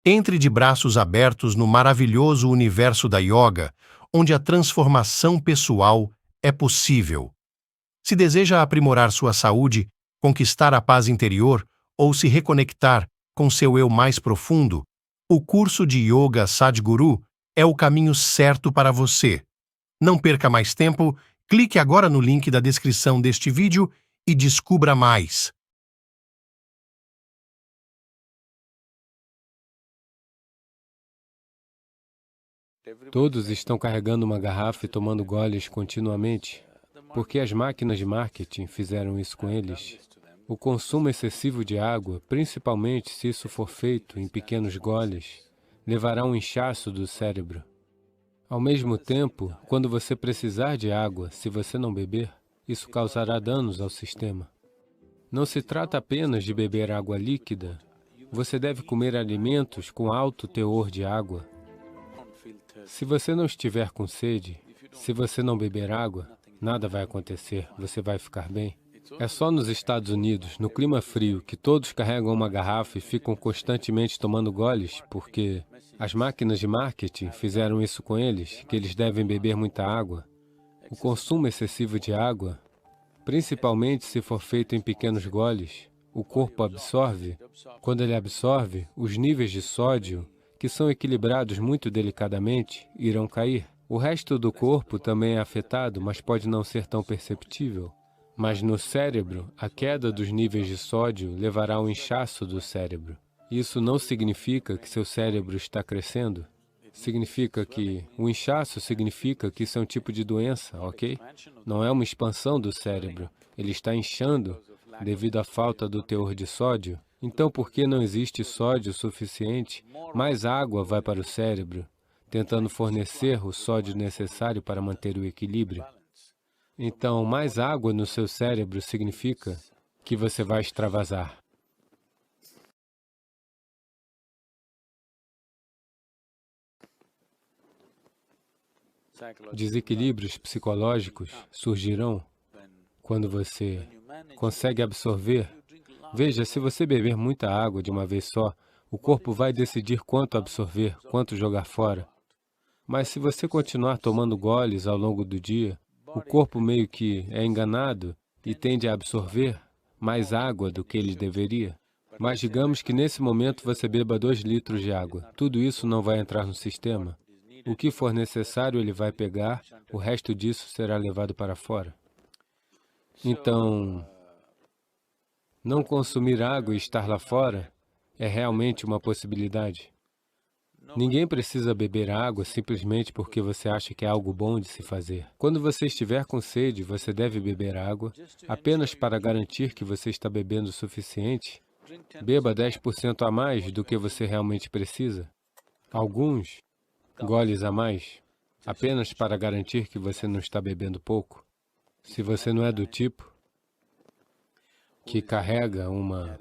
Entre de braços abertos no maravilhoso universo da yoga, onde a transformação pessoal é possível. Se deseja aprimorar sua saúde, conquistar a paz interior ou se reconectar com seu eu mais profundo, o curso de Yoga Sadhguru é o caminho certo para você. Não perca mais tempo, clique agora no link da descrição deste vídeo e descubra mais. Todos estão carregando uma garrafa e tomando goles continuamente, porque as máquinas de marketing fizeram isso com eles. O consumo excessivo de água, principalmente se isso for feito em pequenos goles, levará a um inchaço do cérebro. Ao mesmo tempo, quando você precisar de água, se você não beber, isso causará danos ao sistema. Não se trata apenas de beber água líquida. Você deve comer alimentos com alto teor de água. Se você não estiver com sede, se você não beber água, nada vai acontecer, você vai ficar bem. É só nos Estados Unidos, no clima frio, que todos carregam uma garrafa e ficam constantemente tomando goles, porque as máquinas de marketing fizeram isso com eles, que eles devem beber muita água. O consumo excessivo de água, principalmente se for feito em pequenos goles, o corpo absorve. Quando ele absorve, os níveis de sódio, que são equilibrados muito delicadamente, irão cair. O resto do corpo também é afetado, mas pode não ser tão perceptível. Mas no cérebro, a queda dos níveis de sódio levará ao inchaço do cérebro. Isso não significa que seu cérebro está crescendo. Significa que o inchaço significa que isso é um tipo de doença, ok? Não é uma expansão do cérebro. Ele está inchando devido à falta do teor de sódio. Então, porque não existe sódio suficiente, mais água vai para o cérebro, tentando fornecer o sódio necessário para manter o equilíbrio. Então, mais água no seu cérebro significa que você vai extravasar. Desequilíbrios psicológicos surgirão quando você consegue absorver. Veja, se você beber muita água de uma vez só, o corpo vai decidir quanto absorver, quanto jogar fora. Mas se você continuar tomando goles ao longo do dia, o corpo meio que é enganado e tende a absorver mais água do que ele deveria. Mas digamos que nesse momento você beba 2 litros de água. Tudo isso não vai entrar no sistema. O que for necessário ele vai pegar, o resto disso será levado para fora. Então, não consumir água e estar lá fora é realmente uma possibilidade. Ninguém precisa beber água simplesmente porque você acha que é algo bom de se fazer. Quando você estiver com sede, você deve beber água, apenas para garantir que você está bebendo o suficiente. Beba 10% a mais do que você realmente precisa. Alguns goles a mais, apenas para garantir que você não está bebendo pouco. Se você não é do tipo que carrega uma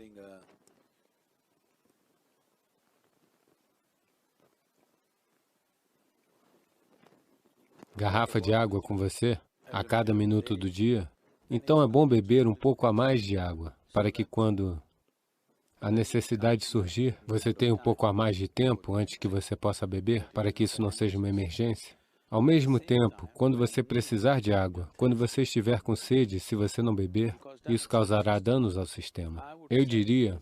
garrafa de água com você a cada minuto do dia, então é bom beber um pouco a mais de água, para que quando a necessidade surgir, você tenha um pouco a mais de tempo antes que você possa beber, para que isso não seja uma emergência. Ao mesmo tempo, quando você precisar de água, quando você estiver com sede, se você não beber, isso causará danos ao sistema. Eu diria,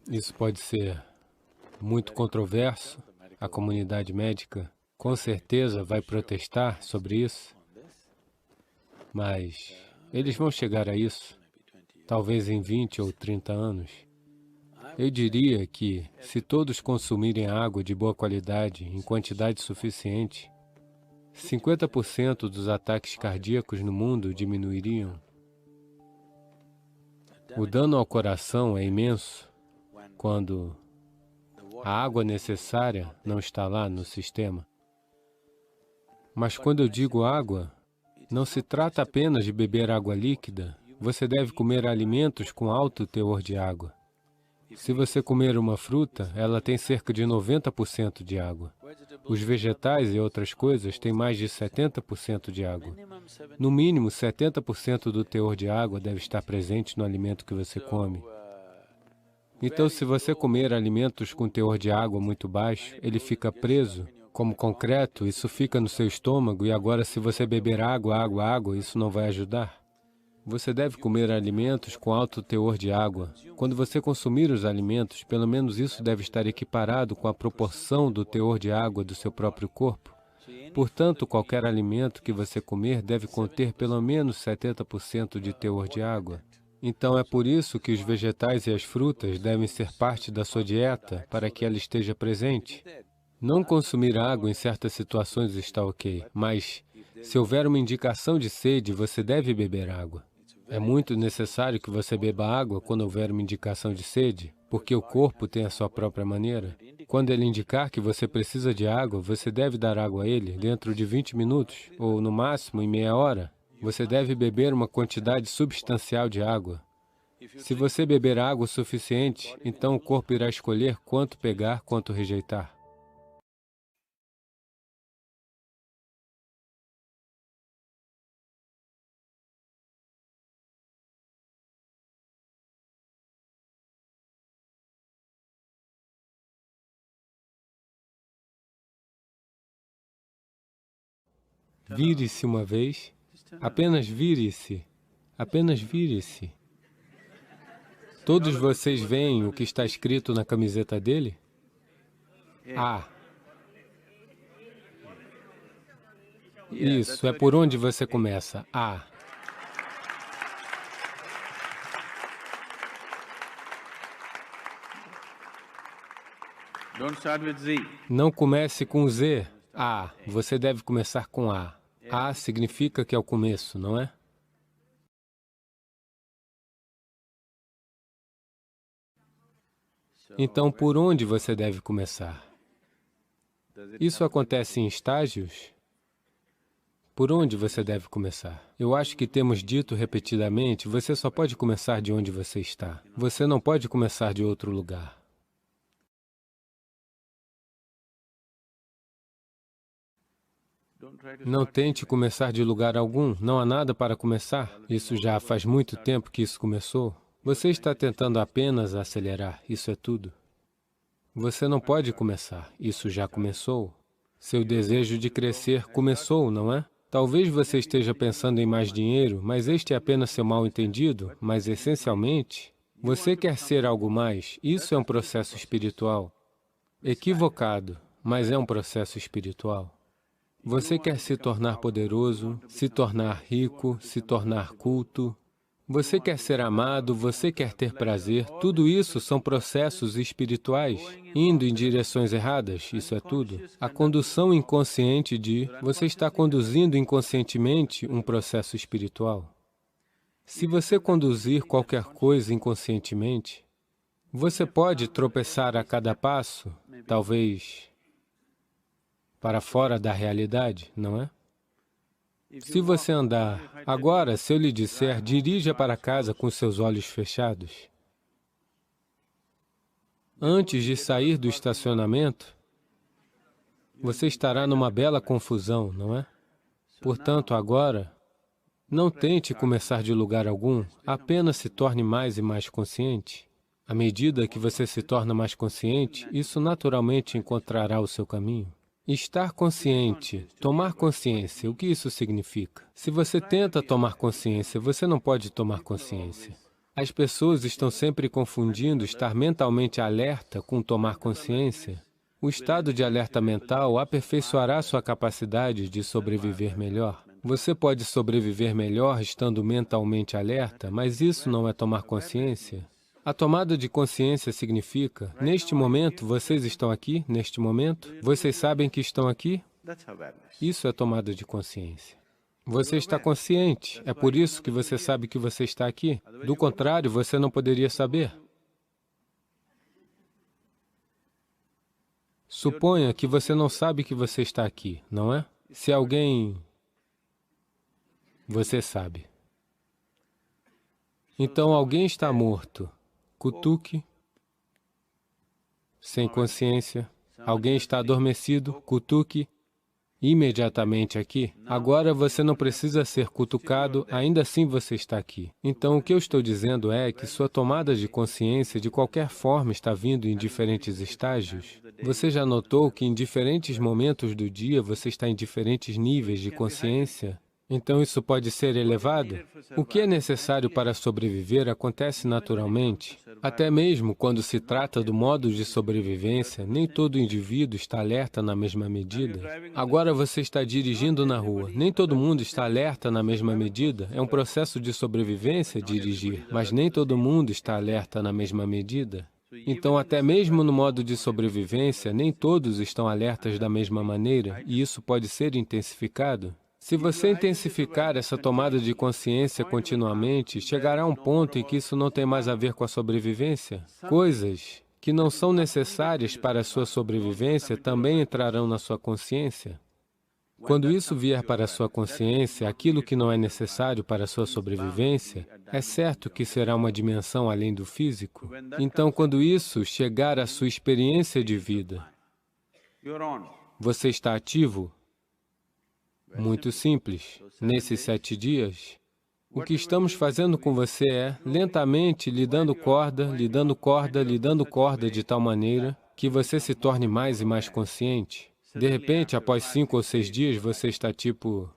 isso pode ser muito controverso, a comunidade médica com certeza vai protestar sobre isso, mas eles vão chegar a isso, talvez em 20 ou 30 anos. Eu diria que, se todos consumirem água de boa qualidade, em quantidade suficiente, 50% dos ataques cardíacos no mundo diminuiriam. O dano ao coração é imenso quando a água necessária não está lá no sistema. Mas quando eu digo água, não se trata apenas de beber água líquida. Você deve comer alimentos com alto teor de água. Se você comer uma fruta, ela tem cerca de 90% de água. Os vegetais e outras coisas têm mais de 70% de água. No mínimo, 70% do teor de água deve estar presente no alimento que você come. Então, se você comer alimentos com teor de água muito baixo, ele fica preso como concreto, isso fica no seu estômago, e agora se você beber água, isso não vai ajudar. Você deve comer alimentos com alto teor de água. Quando você consumir os alimentos, pelo menos isso deve estar equiparado com a proporção do teor de água do seu próprio corpo. Portanto, qualquer alimento que você comer deve conter pelo menos 70% de teor de água. Então, é por isso que os vegetais e as frutas devem ser parte da sua dieta, para que ela esteja presente. Não consumir água em certas situações está ok, mas se houver uma indicação de sede, você deve beber água. É muito necessário que você beba água quando houver uma indicação de sede, porque o corpo tem a sua própria maneira. Quando ele indicar que você precisa de água, você deve dar água a ele dentro de 20 minutos, ou no máximo em meia hora. Você deve beber uma quantidade substancial de água. Se você beber água o suficiente, então o corpo irá escolher quanto pegar, quanto rejeitar. Vire-se uma vez, apenas vire-se, apenas vire-se. Todos vocês veem o que está escrito na camiseta dele? A. Isso, é por onde você começa. A. Não comece com Z. A. Você deve começar com A. A significa que é o começo, não é? Então, por onde você deve começar? Isso acontece em estágios? Por onde você deve começar? Eu acho que temos dito repetidamente, você só pode começar de onde você está. Você não pode começar de outro lugar. Não tente começar de lugar algum, não há nada para começar. Isso já faz muito tempo que isso começou. Você está tentando apenas acelerar, isso é tudo. Você não pode começar, isso já começou. Seu desejo de crescer começou, não é? Talvez você esteja pensando em mais dinheiro, mas este é apenas seu mal-entendido, mas essencialmente, você quer ser algo mais, isso é um processo espiritual. Equivocado, mas é um processo espiritual. Você quer se tornar poderoso, se tornar rico, se tornar culto. Você quer ser amado, você quer ter prazer. Tudo isso são processos espirituais, indo em direções erradas, isso é tudo. A condução inconsciente de... Você está conduzindo inconscientemente um processo espiritual. Se você conduzir qualquer coisa inconscientemente, você pode tropeçar a cada passo, talvez para fora da realidade, não é? Se você andar... Agora, se eu lhe disser, dirija para casa com seus olhos fechados, antes de sair do estacionamento, você estará numa bela confusão, não é? Portanto, agora, não tente começar de lugar algum, apenas se torne mais e mais consciente. À medida que você se torna mais consciente, isso naturalmente encontrará o seu caminho. Estar consciente, tomar consciência, o que isso significa? Se você tenta tomar consciência, você não pode tomar consciência. As pessoas estão sempre confundindo estar mentalmente alerta com tomar consciência. O estado de alerta mental aperfeiçoará sua capacidade de sobreviver melhor. Você pode sobreviver melhor estando mentalmente alerta, mas isso não é tomar consciência. A tomada de consciência significa, neste momento, vocês estão aqui, neste momento, vocês sabem que estão aqui? Isso é tomada de consciência. Você está consciente, é por isso que você sabe que você está aqui. Do contrário, você não poderia saber. Suponha que você não sabe que você está aqui, não é? Se alguém... Você sabe. Então, alguém está morto. Cutuque, sem consciência. Alguém está adormecido, cutuque. imediatamente aqui, agora você não precisa ser cutucado, ainda assim você está aqui. Então, o que eu estou dizendo é que sua tomada de consciência, de qualquer forma, está vindo em diferentes estágios. Você já notou que em diferentes momentos do dia você está em diferentes níveis de consciência? Então, isso pode ser elevado? O que é necessário para sobreviver acontece naturalmente. Até mesmo quando se trata do modo de sobrevivência, nem todo indivíduo está alerta na mesma medida. Agora você está dirigindo na rua. Nem todo mundo está alerta na mesma medida. É um processo de sobrevivência dirigir, mas nem todo mundo está alerta na mesma medida. Então, até mesmo no modo de sobrevivência, nem todos estão alertas da mesma maneira, e isso pode ser intensificado. Se você intensificar essa tomada de consciência continuamente, chegará a um ponto em que isso não tem mais a ver com a sobrevivência. Coisas que não são necessárias para a sua sobrevivência também entrarão na sua consciência. Quando isso vier para a sua consciência, aquilo que não é necessário para a sua sobrevivência, é certo que será uma dimensão além do físico. Então, quando isso chegar à sua experiência de vida, você está ativo? Muito simples. Nesses 7 dias, o que estamos fazendo com você é, lentamente, lhe dando corda, lhe dando corda, lhe dando corda de tal maneira que você se torne mais e mais consciente. De repente, após 5 ou 6 dias, você está tipo...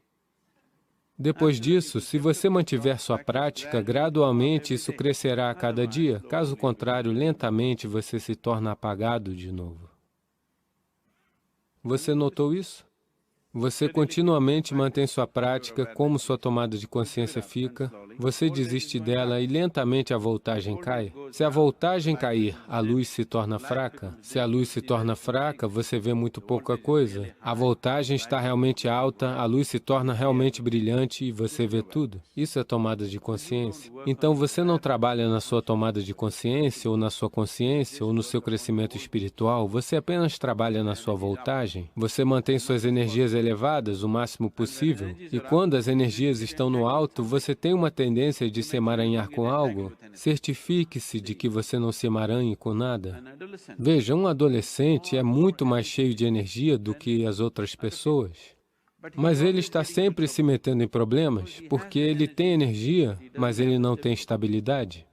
Depois disso, se você mantiver sua prática, gradualmente isso crescerá a cada dia. Caso contrário, lentamente você se torna apagado de novo. Você notou isso? Você continuamente mantém sua prática, como sua tomada de consciência fica, você desiste dela e lentamente a voltagem cai. Se a voltagem cair, a luz se torna fraca. Se a luz se torna fraca, você vê muito pouca coisa. A voltagem está realmente alta, a luz se torna realmente brilhante e você vê tudo. Isso é tomada de consciência. Então você não trabalha na sua tomada de consciência, ou na sua consciência, ou no seu crescimento espiritual, você apenas trabalha na sua voltagem. Você mantém suas energias elevadas o máximo possível, e quando as energias estão no alto, você tem uma tendência de se emaranhar com algo, certifique-se de que você não se emaranhe com nada. Veja, um adolescente é muito mais cheio de energia do que as outras pessoas, mas ele está sempre se metendo em problemas, porque ele tem energia, mas ele não tem estabilidade.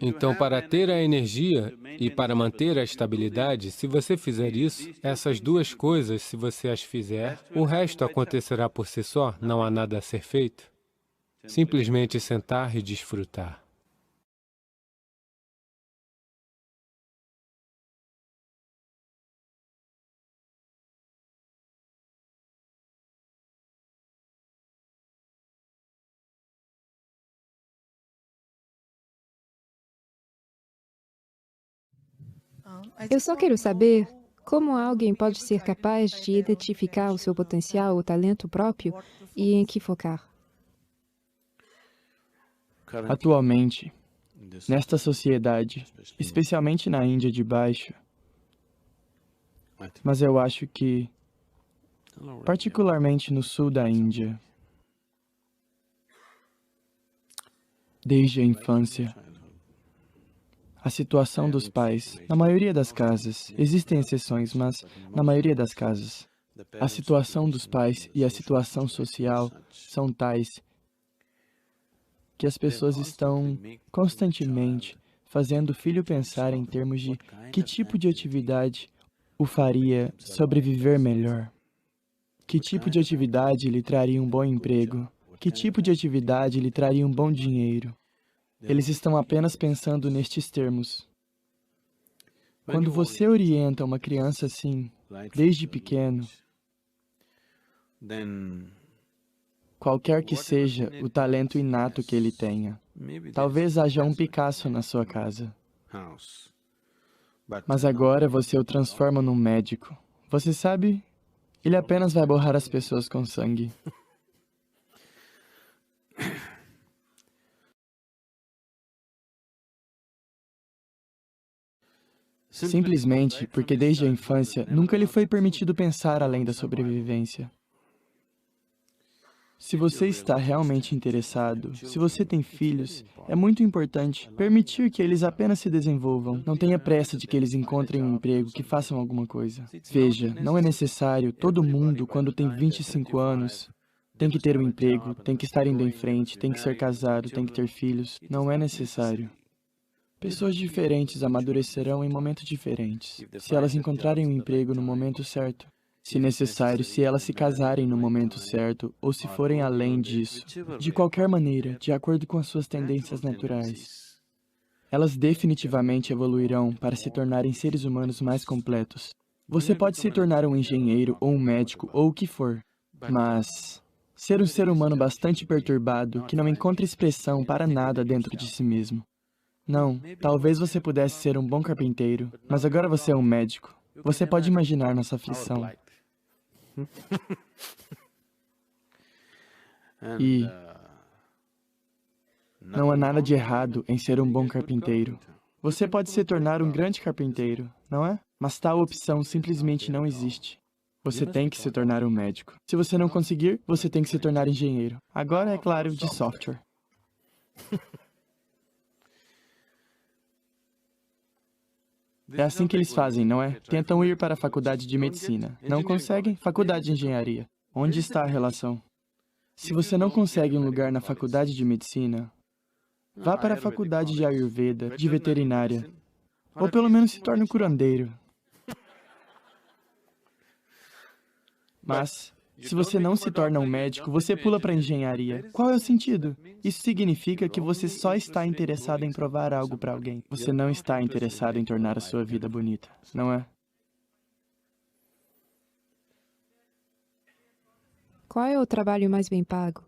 Então, para ter a energia e para manter a estabilidade, se você fizer isso, essas duas coisas, se você as fizer, o resto acontecerá por si só, não há nada a ser feito. Simplesmente sentar e desfrutar. Eu só quero saber como alguém pode ser capaz de identificar o seu potencial, o talento próprio e em que focar. Atualmente, nesta sociedade, especialmente na Índia de Baixo, mas eu acho que, particularmente no sul da Índia, desde a infância, a situação dos pais, na maioria das casas, existem exceções, mas na maioria das casas, a situação dos pais e a situação social são tais que as pessoas estão constantemente fazendo o filho pensar em termos de que tipo de atividade o faria sobreviver melhor, que tipo de atividade lhe traria um bom emprego, que tipo de atividade lhe traria um bom dinheiro. Eles estão apenas pensando nestes termos. Quando você orienta uma criança assim, desde pequeno, qualquer que seja o talento inato que ele tenha, talvez haja um Picasso na sua casa, mas agora você o transforma num médico. Você sabe, ele apenas vai borrar as pessoas com sangue. Simplesmente porque desde a infância nunca lhe foi permitido pensar além da sobrevivência. Se você está realmente interessado, se você tem filhos, é muito importante permitir que eles apenas se desenvolvam. Não tenha pressa de que eles encontrem um emprego, que façam alguma coisa. Veja, não é necessário todo mundo, quando tem 25 anos, tem que ter um emprego, tem que estar indo em frente, tem que ser casado, tem que ter filhos. Não é necessário. Pessoas diferentes amadurecerão em momentos diferentes. Se elas encontrarem um emprego no momento certo, se necessário, se elas se casarem no momento certo, ou se forem além disso, de qualquer maneira, de acordo com as suas tendências naturais, elas definitivamente evoluirão para se tornarem seres humanos mais completos. Você pode se tornar um engenheiro, ou um médico, ou o que for, mas ser um ser humano bastante perturbado, que não encontra expressão para nada dentro de si mesmo. Não, talvez você pudesse ser um bom carpinteiro, mas agora você é um médico. Você pode imaginar nossa aflição. E não há nada de errado em ser um bom carpinteiro. Você pode se tornar um grande carpinteiro, não é? Mas tal opção simplesmente não existe. Você tem que se tornar um médico. Se você não conseguir, você tem que se tornar engenheiro. Agora, é claro, de software. É assim que eles fazem, não é? Tentam ir para a faculdade de medicina. Não conseguem? Faculdade de engenharia. Onde está a relação? Se você não consegue um lugar na faculdade de medicina, vá para a faculdade de Ayurveda, de veterinária. Ou pelo menos se torne um curandeiro. Mas, se você não se torna um médico, você pula para a engenharia. Qual é o sentido? Isso significa que você só está interessado em provar algo para alguém. Você não está interessado em tornar a sua vida bonita, não é? Qual é o trabalho mais bem pago?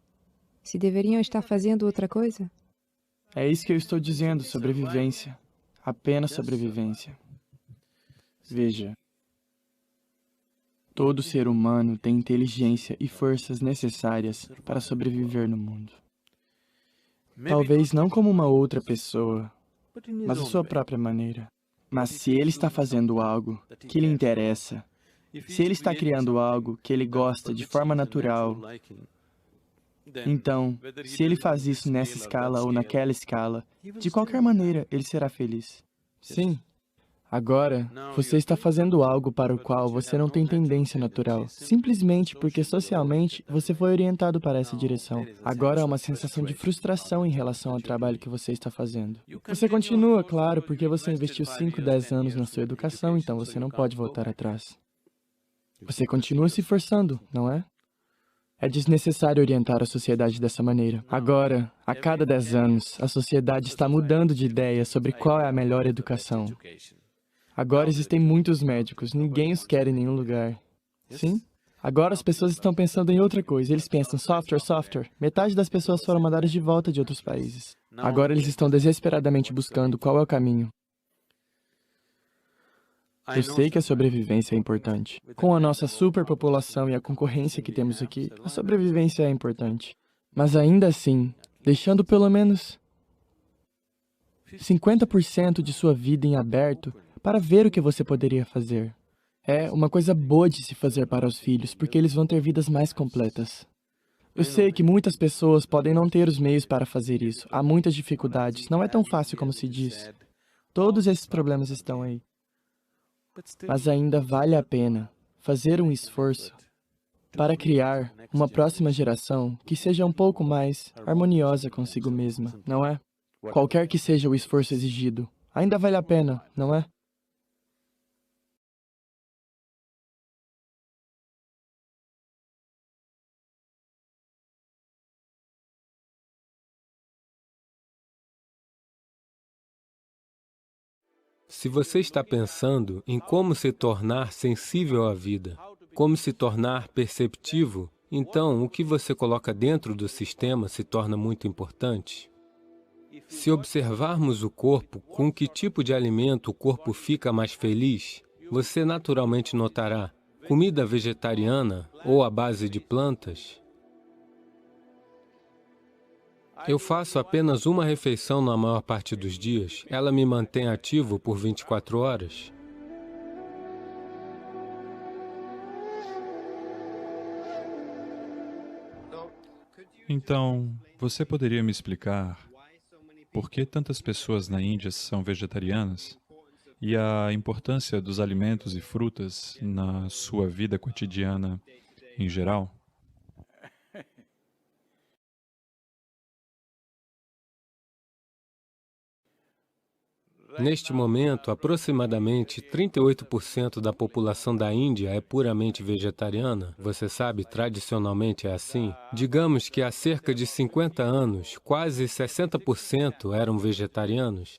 Se deveriam estar fazendo outra coisa? É isso que eu estou dizendo, sobrevivência. Apenas sobrevivência. Veja. Todo ser humano tem inteligência e forças necessárias para sobreviver no mundo. Talvez não como uma outra pessoa, mas a sua própria maneira. Mas se ele está fazendo algo que lhe interessa, se ele está criando algo que ele gosta de forma natural, então, se ele faz isso nessa escala ou naquela escala, de qualquer maneira, ele será feliz. Sim. Agora, você está fazendo algo para o qual você não tem tendência natural, simplesmente porque socialmente você foi orientado para essa direção. Agora há uma sensação de frustração em relação ao trabalho que você está fazendo. Você continua, claro, porque você investiu 5, 10 anos na sua educação, então você não pode voltar atrás. Você continua se forçando, não é? É desnecessário orientar a sociedade dessa maneira. Agora, a cada 10 anos, a sociedade está mudando de ideia sobre qual é a melhor educação. Agora existem muitos médicos, ninguém os quer em nenhum lugar. Sim? Agora as pessoas estão pensando em outra coisa. Eles pensam software, software. Metade das pessoas foram mandadas de volta de outros países. Agora eles estão desesperadamente buscando qual é o caminho. Eu sei que a sobrevivência é importante. Com a nossa superpopulação e a concorrência que temos aqui, a sobrevivência é importante. Mas ainda assim, deixando pelo menos 50% de sua vida em aberto para ver o que você poderia fazer. É uma coisa boa de se fazer para os filhos, porque eles vão ter vidas mais completas. Eu sei que muitas pessoas podem não ter os meios para fazer isso. Há muitas dificuldades. Não é tão fácil como se diz. Todos esses problemas estão aí. Mas ainda vale a pena fazer um esforço para criar uma próxima geração que seja um pouco mais harmoniosa consigo mesma, não é? Qualquer que seja o esforço exigido, ainda vale a pena, não é? Se você está pensando em como se tornar sensível à vida, como se tornar perceptivo, então o que você coloca dentro do sistema se torna muito importante. Se observarmos o corpo, com que tipo de alimento o corpo fica mais feliz, você naturalmente notará comida vegetariana ou à base de plantas. Eu faço apenas uma refeição na maior parte dos dias. Ela me mantém ativo por 24 horas. Então, você poderia me explicar por que tantas pessoas na Índia são vegetarianas e a importância dos alimentos e frutas na sua vida cotidiana em geral? Neste momento, aproximadamente 38% da população da Índia é puramente vegetariana. Você sabe, tradicionalmente é assim. Digamos que há cerca de 50 anos, quase 60% eram vegetarianos.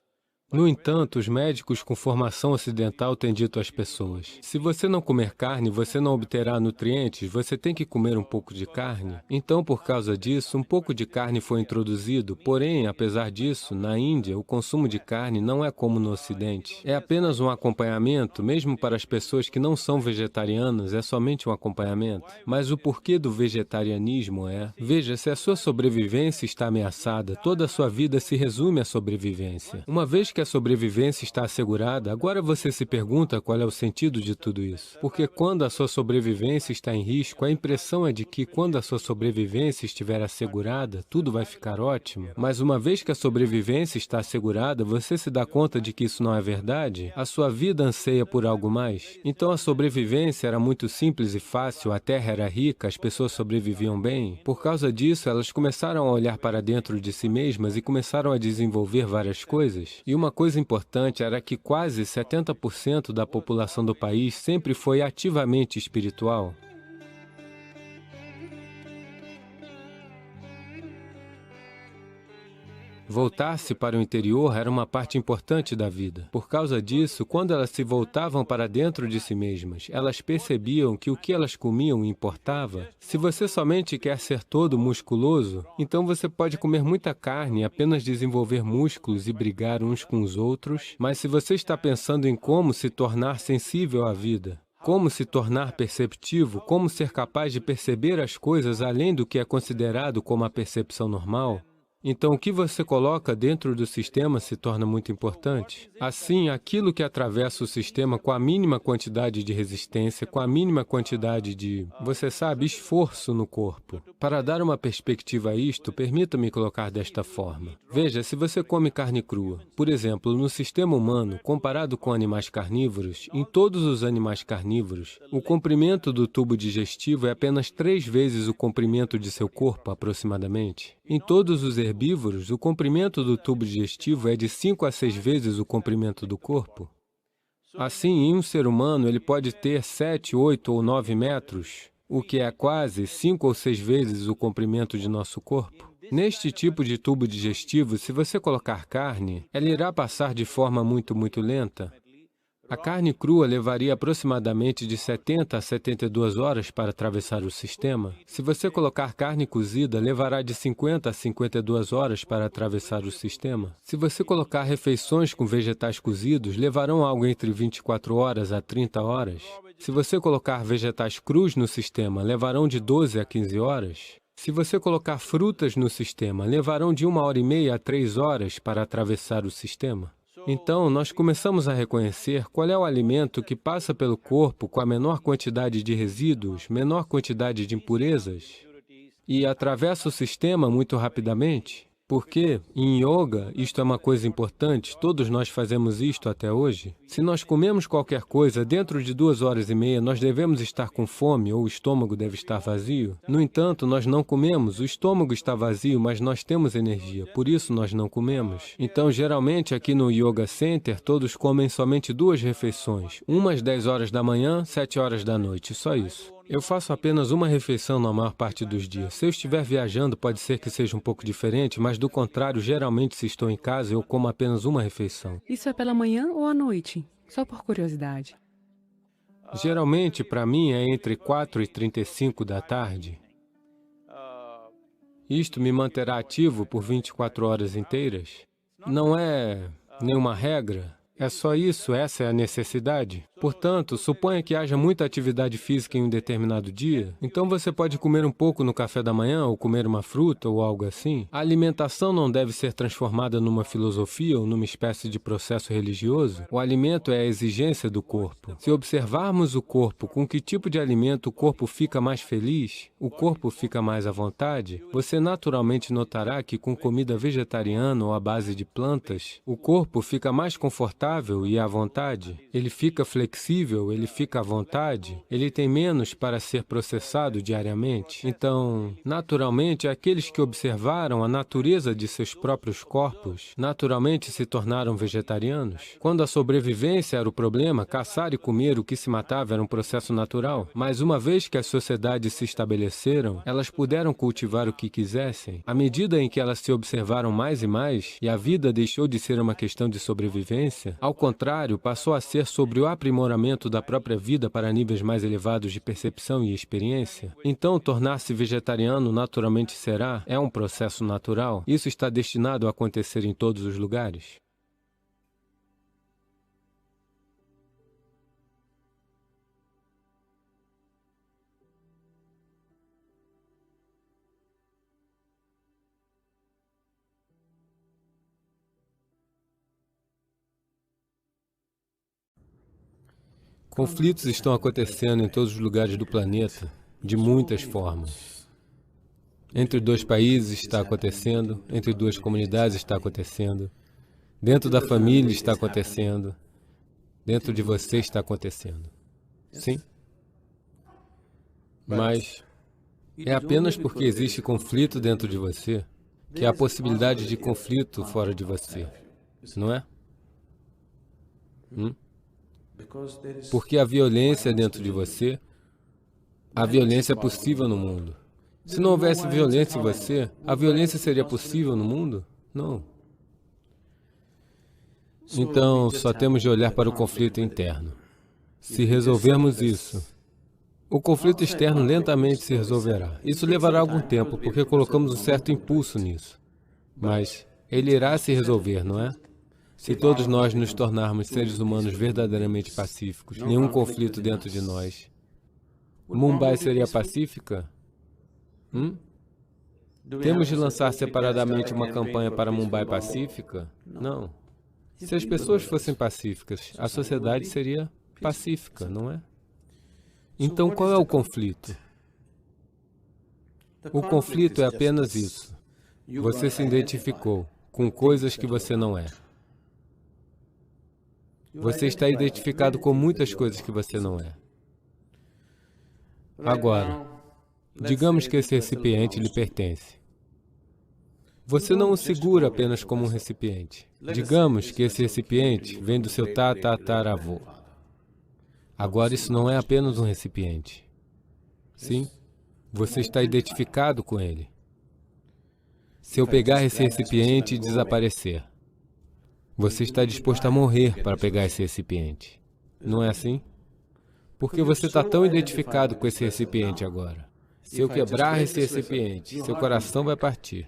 No entanto, os médicos com formação ocidental têm dito às pessoas: se você não comer carne, você não obterá nutrientes, você tem que comer um pouco de carne. Então, por causa disso, um pouco de carne foi introduzido, porém, apesar disso, na Índia, o consumo de carne não é como no Ocidente. É apenas um acompanhamento, mesmo para as pessoas que não são vegetarianas, é somente um acompanhamento. Mas o porquê do vegetarianismo é: veja, se a sua sobrevivência está ameaçada, toda a sua vida se resume à sobrevivência. Uma vez que a sobrevivência está assegurada, agora você se pergunta qual é o sentido de tudo isso. Porque quando a sua sobrevivência está em risco, a impressão é de que quando a sua sobrevivência estiver assegurada, tudo vai ficar ótimo. Mas uma vez que a sobrevivência está assegurada, você se dá conta de que isso não é verdade? A sua vida anseia por algo mais? Então a sobrevivência era muito simples e fácil, a terra era rica, as pessoas sobreviviam bem. Por causa disso, elas começaram a olhar para dentro de si mesmas e começaram a desenvolver várias coisas. E uma coisa importante era que quase 70% da população do país sempre foi ativamente espiritual. Voltar-se para o interior era uma parte importante da vida. Por causa disso, quando elas se voltavam para dentro de si mesmas, elas percebiam que o que elas comiam importava. Se você somente quer ser todo musculoso, então você pode comer muita carne e apenas desenvolver músculos e brigar uns com os outros. Mas se você está pensando em como se tornar sensível à vida, como se tornar perceptivo, como ser capaz de perceber as coisas além do que é considerado como a percepção normal, então, o que você coloca dentro do sistema se torna muito importante. Assim, aquilo que atravessa o sistema com a mínima quantidade de resistência, com a mínima quantidade de, você sabe, esforço no corpo. Para dar uma perspectiva a isto, permita-me colocar desta forma. Veja, se você come carne crua, por exemplo, no sistema humano, comparado com animais carnívoros, em todos os animais carnívoros, o comprimento do tubo digestivo é apenas 3 vezes o comprimento de seu corpo, aproximadamente. Em todos os herbívoros, o comprimento do tubo digestivo é de 5 a 6 vezes o comprimento do corpo. Assim, em um ser humano, ele pode ter 7, 8 ou 9 metros, o que é quase 5 ou 6 vezes o comprimento de nosso corpo. Neste tipo de tubo digestivo, se você colocar carne, ela irá passar de forma muito lenta. A carne crua levaria aproximadamente de 70 a 72 horas para atravessar o sistema. Se você colocar carne cozida, levará de 50 a 52 horas para atravessar o sistema. Se você colocar refeições com vegetais cozidos, levarão algo entre 24 horas a 30 horas. Se você colocar vegetais crus no sistema, levarão de 12 a 15 horas. Se você colocar frutas no sistema, levarão de 1h30 a 3 horas para atravessar o sistema. Então, nós começamos a reconhecer qual é o alimento que passa pelo corpo com a menor quantidade de resíduos, menor quantidade de impurezas, e atravessa o sistema muito rapidamente. Porque, em yoga, isto é uma coisa importante, todos nós fazemos isto até hoje. Se nós comemos qualquer coisa, dentro de 2h30, nós devemos estar com fome ou o estômago deve estar vazio. No entanto, nós não comemos, o estômago está vazio, mas nós temos energia, por isso nós não comemos. Então, geralmente, aqui no Yoga Center, todos comem somente 2 refeições, uma às 10 horas da manhã, 7 horas da noite, só isso. Eu faço apenas uma refeição na maior parte dos dias. Se eu estiver viajando, pode ser que seja um pouco diferente, mas do contrário, geralmente se estou em casa, eu como apenas uma refeição. Isso é pela manhã ou à noite? Só por curiosidade. Geralmente, para mim, é entre 4h35 da tarde. Isto me manterá ativo por 24 horas inteiras. Não é nenhuma regra, é só isso, essa é a necessidade. Portanto, suponha que haja muita atividade física em um determinado dia, então você pode comer um pouco no café da manhã, ou comer uma fruta, ou algo assim. A alimentação não deve ser transformada numa filosofia ou numa espécie de processo religioso. O alimento é a exigência do corpo. Se observarmos o corpo, com que tipo de alimento o corpo fica mais feliz, o corpo fica mais à vontade, você naturalmente notará que com comida vegetariana ou à base de plantas, o corpo fica mais confortável e à vontade. Ele fica flexível, ele fica à vontade, ele tem menos para ser processado diariamente. Então, naturalmente, aqueles que observaram a natureza de seus próprios corpos, naturalmente se tornaram vegetarianos. Quando a sobrevivência era o problema, caçar e comer o que se matava era um processo natural. Mas uma vez que as sociedades se estabeleceram, elas puderam cultivar o que quisessem. À medida em que elas se observaram mais e mais, e a vida deixou de ser uma questão de sobrevivência, ao contrário, passou a ser sobre o aprimoramento da própria vida para níveis mais elevados de percepção e experiência. Então, tornar-se vegetariano naturalmente é um processo natural. Isso está destinado a acontecer em todos os lugares. Conflitos estão acontecendo em todos os lugares do planeta, de muitas formas. Entre dois países está acontecendo, entre duas comunidades está acontecendo, dentro da família está acontecendo, dentro de você está acontecendo. Sim? Mas é apenas porque existe conflito dentro de você que há possibilidade de conflito fora de você, não é? Porque a violência dentro de você, a violência é possível no mundo. Se não houvesse violência em você, a violência seria possível no mundo? Não. Então, só temos de olhar para o conflito interno. Se resolvermos isso, o conflito externo lentamente se resolverá. Isso levará algum tempo, porque colocamos um certo impulso nisso. Mas ele irá se resolver, não é? Se todos nós nos tornarmos seres humanos verdadeiramente pacíficos, nenhum conflito dentro de nós, Mumbai seria pacífica? Temos de lançar separadamente uma campanha para Mumbai pacífica? Não. Se as pessoas fossem pacíficas, a sociedade seria pacífica, não é? Então, qual é o conflito? O conflito é apenas isso. Você se identificou com coisas que você não é. Você está identificado com muitas coisas que você não é. Agora, digamos que esse recipiente lhe pertence. Você não o segura apenas como um recipiente. Digamos que esse recipiente vem do seu tataravô. Agora, isso não é apenas um recipiente. Sim, você está identificado com ele. Se eu pegar esse recipiente e desaparecer, você está disposto a morrer para pegar esse recipiente. Não é assim? Porque você está tão identificado com esse recipiente agora. Se eu quebrar esse recipiente, seu coração vai partir.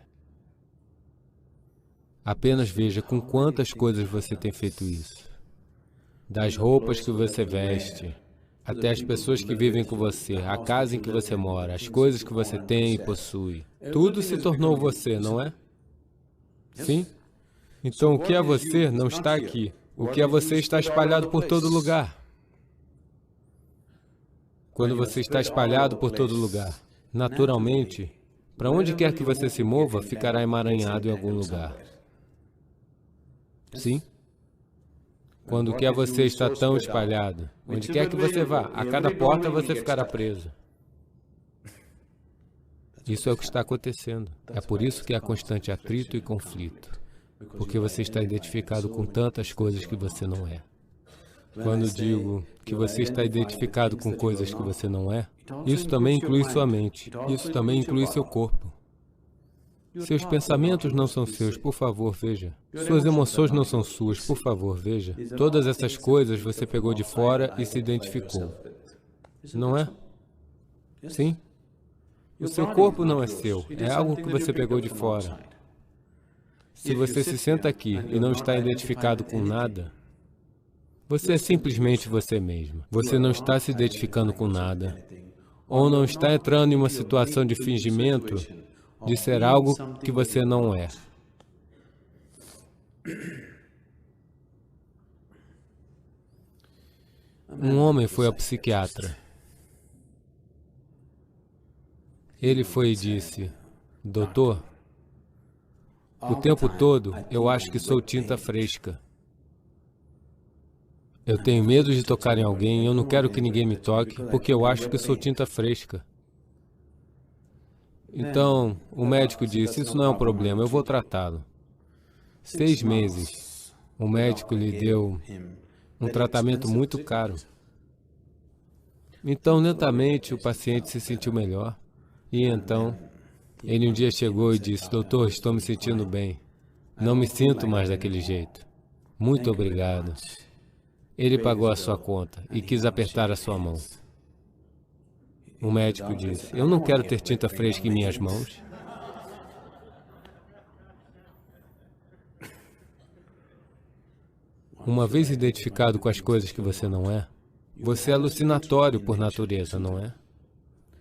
Apenas veja com quantas coisas você tem feito isso. Das roupas que você veste, até as pessoas que vivem com você, a casa em que você mora, as coisas que você tem e possui. Tudo se tornou você, não é? Sim? Então, o que é você não está aqui. O que é você está espalhado por todo lugar. Quando você está espalhado por todo lugar, naturalmente, para onde quer que você se mova, ficará emaranhado em algum lugar. Sim? Quando o que é você está tão espalhado, onde quer que você vá, a cada porta você ficará preso. Isso é o que está acontecendo. É por isso que há constante atrito e conflito. Porque você está identificado com tantas coisas que você não é. Quando digo que você está identificado com coisas que você não é, isso também inclui sua mente, isso também inclui seu corpo. Seus pensamentos não são seus, por favor, veja. Suas emoções não são suas, por favor, veja. Todas essas coisas você pegou de fora e se identificou. Não é? Sim? O seu corpo não é seu, é algo que você pegou de fora. Se você se senta aqui e não está identificado com nada, Você é simplesmente você mesmo. Você não está se identificando com nada, ou não está entrando em uma situação de fingimento de ser algo que você não é. Um homem foi ao psiquiatra. Ele foi e disse: doutor, o tempo todo eu acho que sou tinta fresca. Eu tenho medo de tocar em alguém, eu não quero que ninguém me toque, porque eu acho que sou tinta fresca. Então, o médico disse: isso não é um problema, eu vou tratá-lo. 6 meses, o médico lhe deu um tratamento muito caro. Então, lentamente, o paciente se sentiu melhor. E então, ele um dia chegou e disse: doutor, estou me sentindo bem. Não me sinto mais daquele jeito. Muito obrigado. Ele pagou a sua conta e quis apertar a sua mão. O médico disse: eu não quero ter tinta fresca em minhas mãos. Uma vez identificado com as coisas que você não é, você é alucinatório por natureza, não é?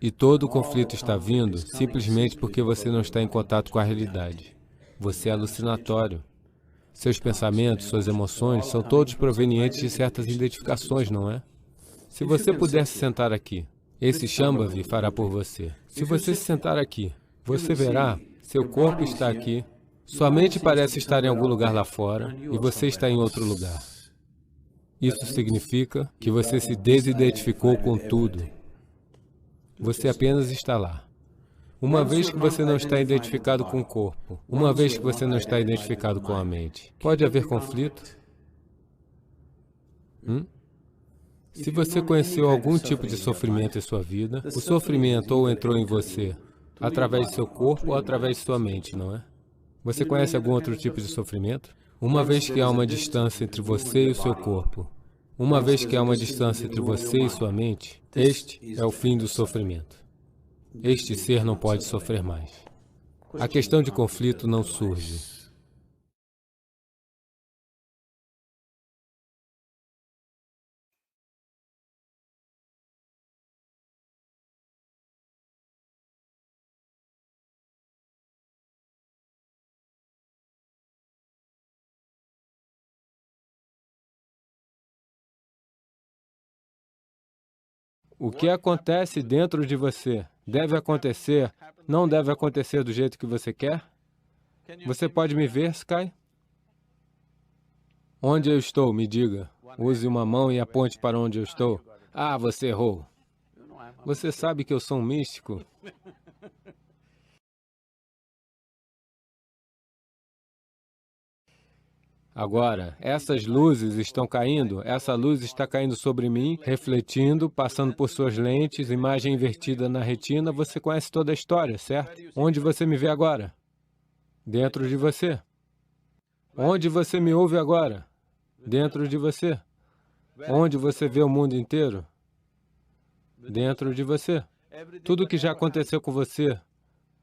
E todo o conflito está vindo simplesmente porque você não está em contato com a realidade. Você é alucinatório. Seus pensamentos, suas emoções são todos provenientes de certas identificações, não é? Se você pudesse sentar aqui, esse Shambhavi fará por você. Se você se sentar aqui, você verá, seu corpo está aqui, sua mente parece estar em algum lugar lá fora e você está em outro lugar. Isso significa que você se desidentificou com tudo. Você apenas está lá. Uma vez que você não está identificado com o corpo, uma vez que você não está identificado com a mente, pode haver conflito? Se você conheceu algum tipo de sofrimento em sua vida, o sofrimento ou entrou em você através do seu corpo ou através de sua mente, não é? Você conhece algum outro tipo de sofrimento? Uma vez que há uma distância entre você e o seu corpo, uma vez que há uma distância entre você e sua mente, este é o fim do sofrimento. Este ser não pode sofrer mais. A questão de conflito não surge. O que acontece dentro de você deve acontecer, não deve acontecer do jeito que você quer? Você pode me ver, Sky? Onde eu estou? Me diga. Use uma mão e aponte para onde eu estou. Ah, você errou. Você sabe que eu sou um místico? Agora, essas luzes estão caindo, essa luz está caindo sobre mim, refletindo, passando por suas lentes, imagem invertida na retina. Você conhece toda a história, certo? Onde você me vê agora? Dentro de você. Onde você me ouve agora? Dentro de você. Onde você vê o mundo inteiro? Dentro de você. Tudo que já aconteceu com você,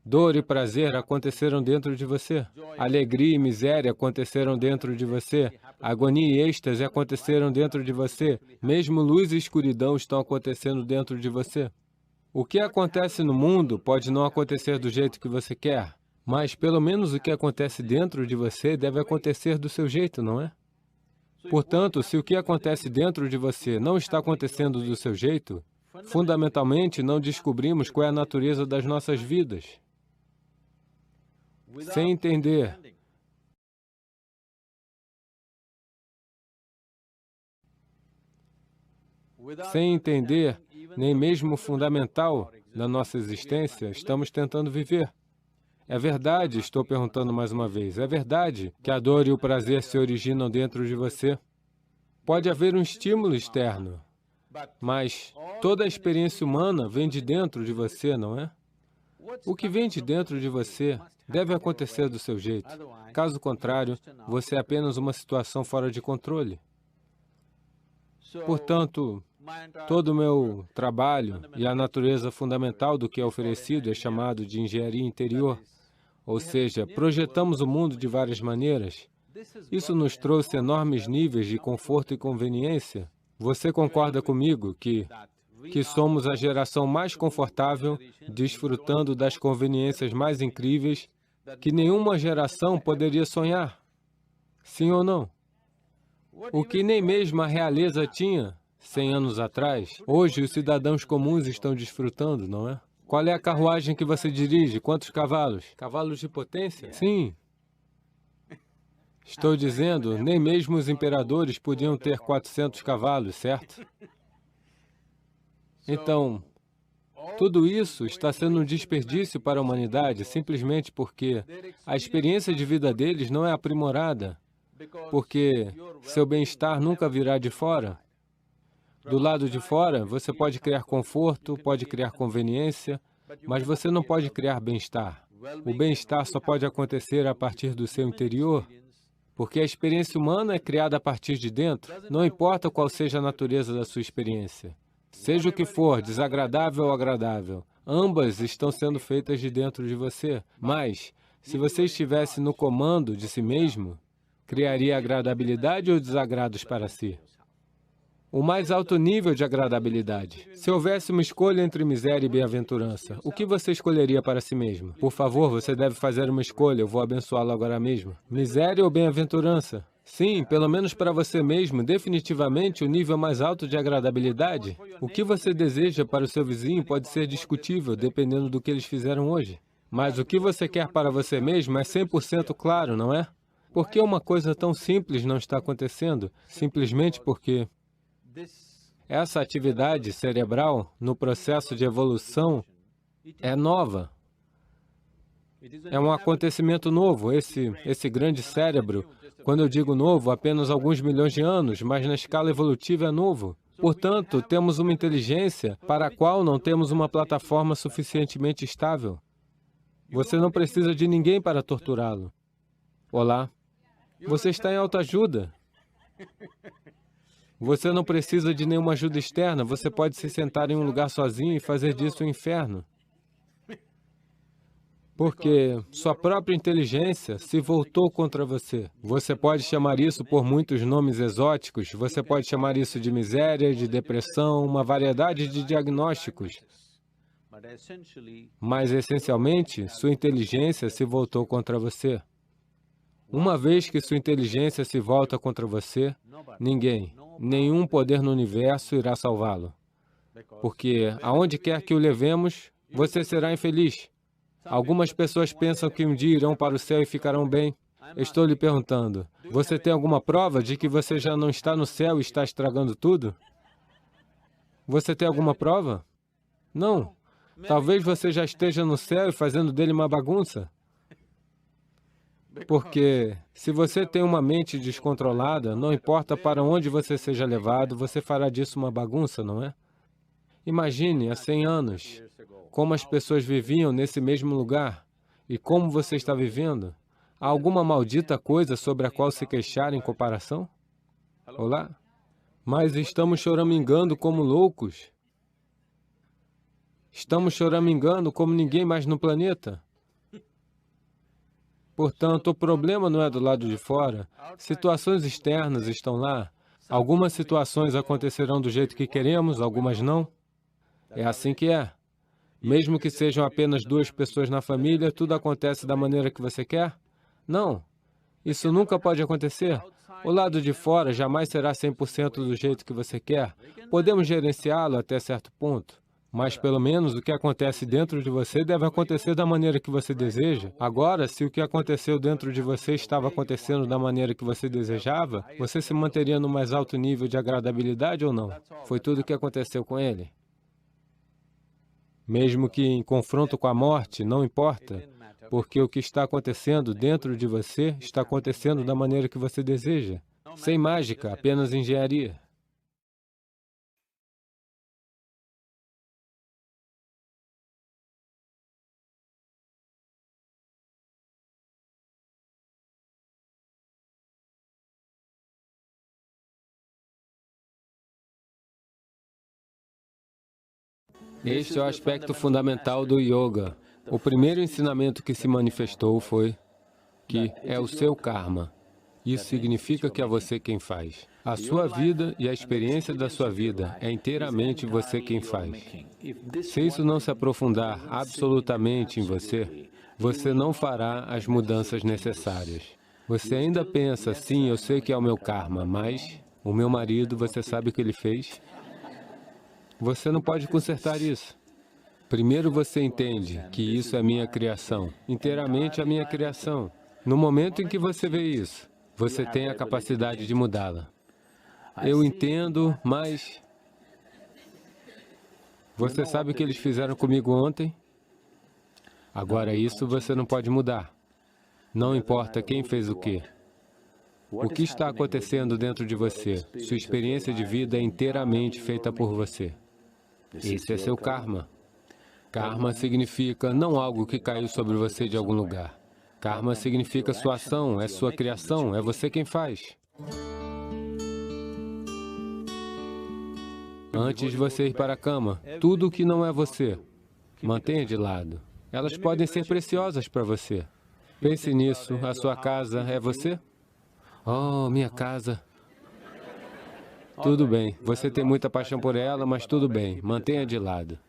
dor e prazer aconteceram dentro de você. Alegria e miséria aconteceram dentro de você. Agonia e êxtase aconteceram dentro de você. Mesmo luz e escuridão estão acontecendo dentro de você. O que acontece no mundo pode não acontecer do jeito que você quer, mas pelo menos o que acontece dentro de você deve acontecer do seu jeito, não é? Portanto, se o que acontece dentro de você não está acontecendo do seu jeito, fundamentalmente não descobrimos qual é a natureza das nossas vidas. Sem entender nem mesmo o fundamental da nossa existência, estamos tentando viver. É verdade, estou perguntando mais uma vez, é verdade que a dor e o prazer se originam dentro de você? Pode haver um estímulo externo, mas toda a experiência humana vem de dentro de você, não é? O que vem de dentro de você deve acontecer do seu jeito. Caso contrário, você é apenas uma situação fora de controle. Portanto, todo o meu trabalho e a natureza fundamental do que é oferecido é chamado de engenharia interior. Ou seja, projetamos o mundo de várias maneiras. Isso nos trouxe enormes níveis de conforto e conveniência. Você concorda comigo que somos a geração mais confortável, desfrutando das conveniências mais incríveis que nenhuma geração poderia sonhar? Sim ou não? O que nem mesmo a realeza tinha 100 anos atrás, hoje os cidadãos comuns estão desfrutando, não é? Qual é a carruagem que você dirige? Quantos cavalos? Cavalos de potência? Sim. Estou dizendo, nem mesmo os imperadores podiam ter 400 cavalos, certo? Então, tudo isso está sendo um desperdício para a humanidade simplesmente porque a experiência de vida deles não é aprimorada, porque seu bem-estar nunca virá de fora. Do lado de fora, você pode criar conforto, pode criar conveniência, mas você não pode criar bem-estar. O bem-estar só pode acontecer a partir do seu interior, porque a experiência humana é criada a partir de dentro, não importa qual seja a natureza da sua experiência. Seja o que for, desagradável ou agradável, ambas estão sendo feitas de dentro de você. Mas, se você estivesse no comando de si mesmo, criaria agradabilidade ou desagrados para si? O mais alto nível de agradabilidade. Se houvesse uma escolha entre miséria e bem-aventurança, o que você escolheria para si mesmo? Por favor, você deve fazer uma escolha, eu vou abençoá-lo agora mesmo. Miséria ou bem-aventurança? Sim, pelo menos para você mesmo, definitivamente o nível mais alto de agradabilidade. O que você deseja para o seu vizinho pode ser discutível, dependendo do que eles fizeram hoje. Mas o que você quer para você mesmo é 100% claro, não é? Por que uma coisa tão simples não está acontecendo? Simplesmente porque essa atividade cerebral, no processo de evolução, é nova. É um acontecimento novo, esse grande cérebro. Quando eu digo novo, apenas alguns milhões de anos, mas na escala evolutiva é novo. Portanto, temos uma inteligência para a qual não temos uma plataforma suficientemente estável. Você não precisa de ninguém para torturá-lo. Olá. Você está em autoajuda. Você não precisa de nenhuma ajuda externa, você pode se sentar em um lugar sozinho e fazer disso um inferno. Porque sua própria inteligência se voltou contra você. Você pode chamar isso por muitos nomes exóticos, você pode chamar isso de miséria, de depressão, uma variedade de diagnósticos. Mas, essencialmente, sua inteligência se voltou contra você. Uma vez que sua inteligência se volta contra você, ninguém, nenhum poder no universo irá salvá-lo. Porque, aonde quer que o levemos, você será infeliz. Algumas pessoas pensam que um dia irão para o céu e ficarão bem. Estou lhe perguntando, você tem alguma prova de que você já não está no céu e está estragando tudo? Você tem alguma prova? Não. Talvez você já esteja no céu e fazendo dele uma bagunça. Porque, se você tem uma mente descontrolada, não importa para onde você seja levado, você fará disso uma bagunça, não é? Imagine, há 100 anos, como as pessoas viviam nesse mesmo lugar e como você está vivendo. Há alguma maldita coisa sobre a qual se queixar em comparação? Olá? Mas estamos choramingando como loucos. Estamos choramingando como ninguém mais no planeta. Portanto, o problema não é do lado de fora. Situações externas estão lá. Algumas situações acontecerão do jeito que queremos, algumas não. É assim que é. Mesmo que sejam apenas 2 pessoas na família, tudo acontece da maneira que você quer? Não. Isso nunca pode acontecer. O lado de fora jamais será 100% do jeito que você quer. Podemos gerenciá-lo até certo ponto. Mas, pelo menos, o que acontece dentro de você deve acontecer da maneira que você deseja. Agora, se o que aconteceu dentro de você estava acontecendo da maneira que você desejava, você se manteria no mais alto nível de agradabilidade ou não? Foi tudo o que aconteceu com ele. Mesmo que em confronto com a morte, não importa, porque o que está acontecendo dentro de você está acontecendo da maneira que você deseja. Sem mágica, apenas engenharia. Este é o aspecto fundamental do yoga. O primeiro ensinamento que se manifestou foi que é o seu karma. Isso significa que é você quem faz. A sua vida e a experiência da sua vida é inteiramente você quem faz. Se isso não se aprofundar absolutamente em você, você não fará as mudanças necessárias. Você ainda pensa, sim, eu sei que é o meu karma, mas o meu marido, você sabe o que ele fez? Você não pode consertar isso. Primeiro você entende que isso é minha criação, inteiramente a minha criação. No momento em que você vê isso, você tem a capacidade de mudá-la. Eu entendo, mas você sabe o que eles fizeram comigo ontem? Agora isso você não pode mudar. Não importa quem fez o quê. O que está acontecendo dentro de você? Sua experiência de vida é inteiramente feita por você. Esse é seu karma. Karma significa não algo que caiu sobre você de algum lugar. Karma significa sua ação, é sua criação, é você quem faz. Antes de você ir para a cama, tudo que não é você, mantenha de lado. Elas podem ser preciosas para você. Pense nisso, a sua casa é você? Oh, minha casa. Tudo bem, você tem muita paixão por ela, mas tudo bem, mantenha de lado.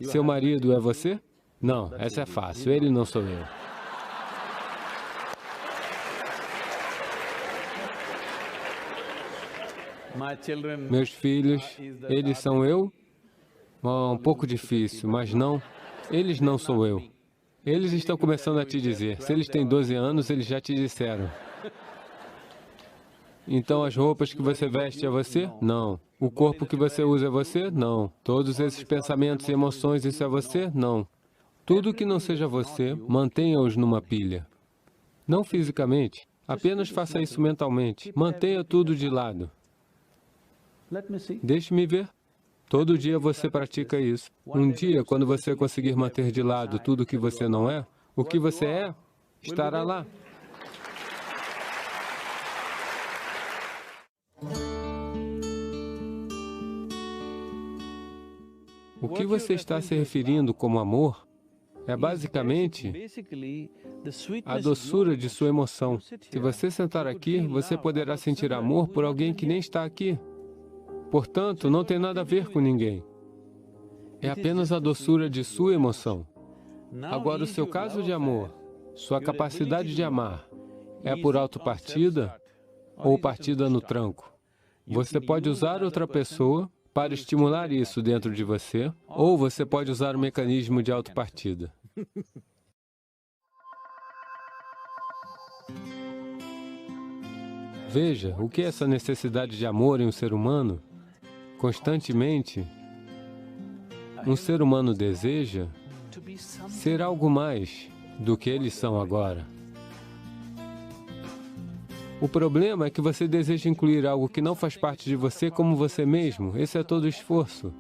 Seu marido é você? Não, essa é fácil, ele não sou eu. Meus filhos, eles são eu? Oh, um pouco difícil, mas não, eles não sou eu. Eles estão começando a te dizer. Se eles têm 12 anos, eles já te disseram. Então, as roupas que você veste é você? Não. O corpo que você usa é você? Não. Todos esses pensamentos e emoções, isso é você? Não. Tudo que não seja você, mantenha-os numa pilha. Não fisicamente, apenas faça isso mentalmente. Mantenha tudo de lado. Deixe-me ver. Todo dia você pratica isso. Um dia, quando você conseguir manter de lado tudo que você não é, o que você é, estará lá. O que você está se referindo como amor é basicamente a doçura de sua emoção. Se você sentar aqui, você poderá sentir amor por alguém que nem está aqui. Portanto, não tem nada a ver com ninguém. É apenas a doçura de sua emoção. Agora, o seu caso de amor, sua capacidade de amar, é por autopartida ou partida no tranco? Você pode usar outra pessoa para estimular isso dentro de você, ou você pode usar o mecanismo de autopartida. Veja, o que é essa necessidade de amor em um ser humano? Constantemente, um ser humano deseja ser algo mais do que eles são agora. O problema é que você deseja incluir algo que não faz parte de você como você mesmo. Esse é todo o esforço.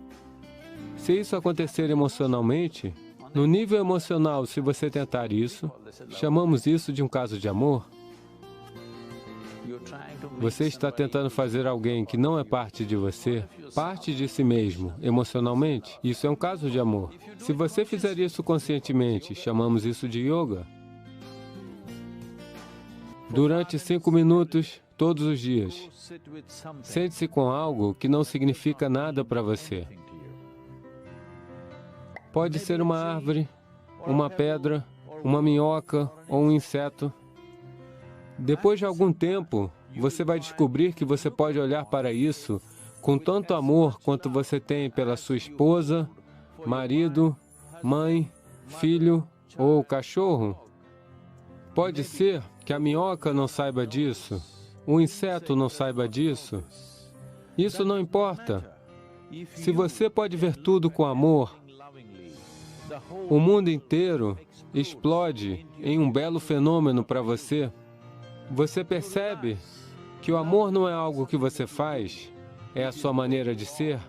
Se isso acontecer emocionalmente, no nível emocional, se você tentar isso, chamamos isso de um caso de amor. Você está tentando fazer alguém que não é parte de você, parte de si mesmo, emocionalmente. Isso é um caso de amor. Se você fizer isso conscientemente, chamamos isso de yoga. Durante 5 minutos, todos os dias, sente-se com algo que não significa nada para você. Pode ser uma árvore, uma pedra, uma minhoca ou um inseto. Depois de algum tempo, você vai descobrir que você pode olhar para isso com tanto amor quanto você tem pela sua esposa, marido, mãe, filho ou cachorro. Pode ser que a minhoca não saiba disso, o inseto não saiba disso. Isso não importa. Se você pode ver tudo com amor, o mundo inteiro explode em um belo fenômeno para você. Você percebe que o amor não é algo que você faz, é a sua maneira de ser?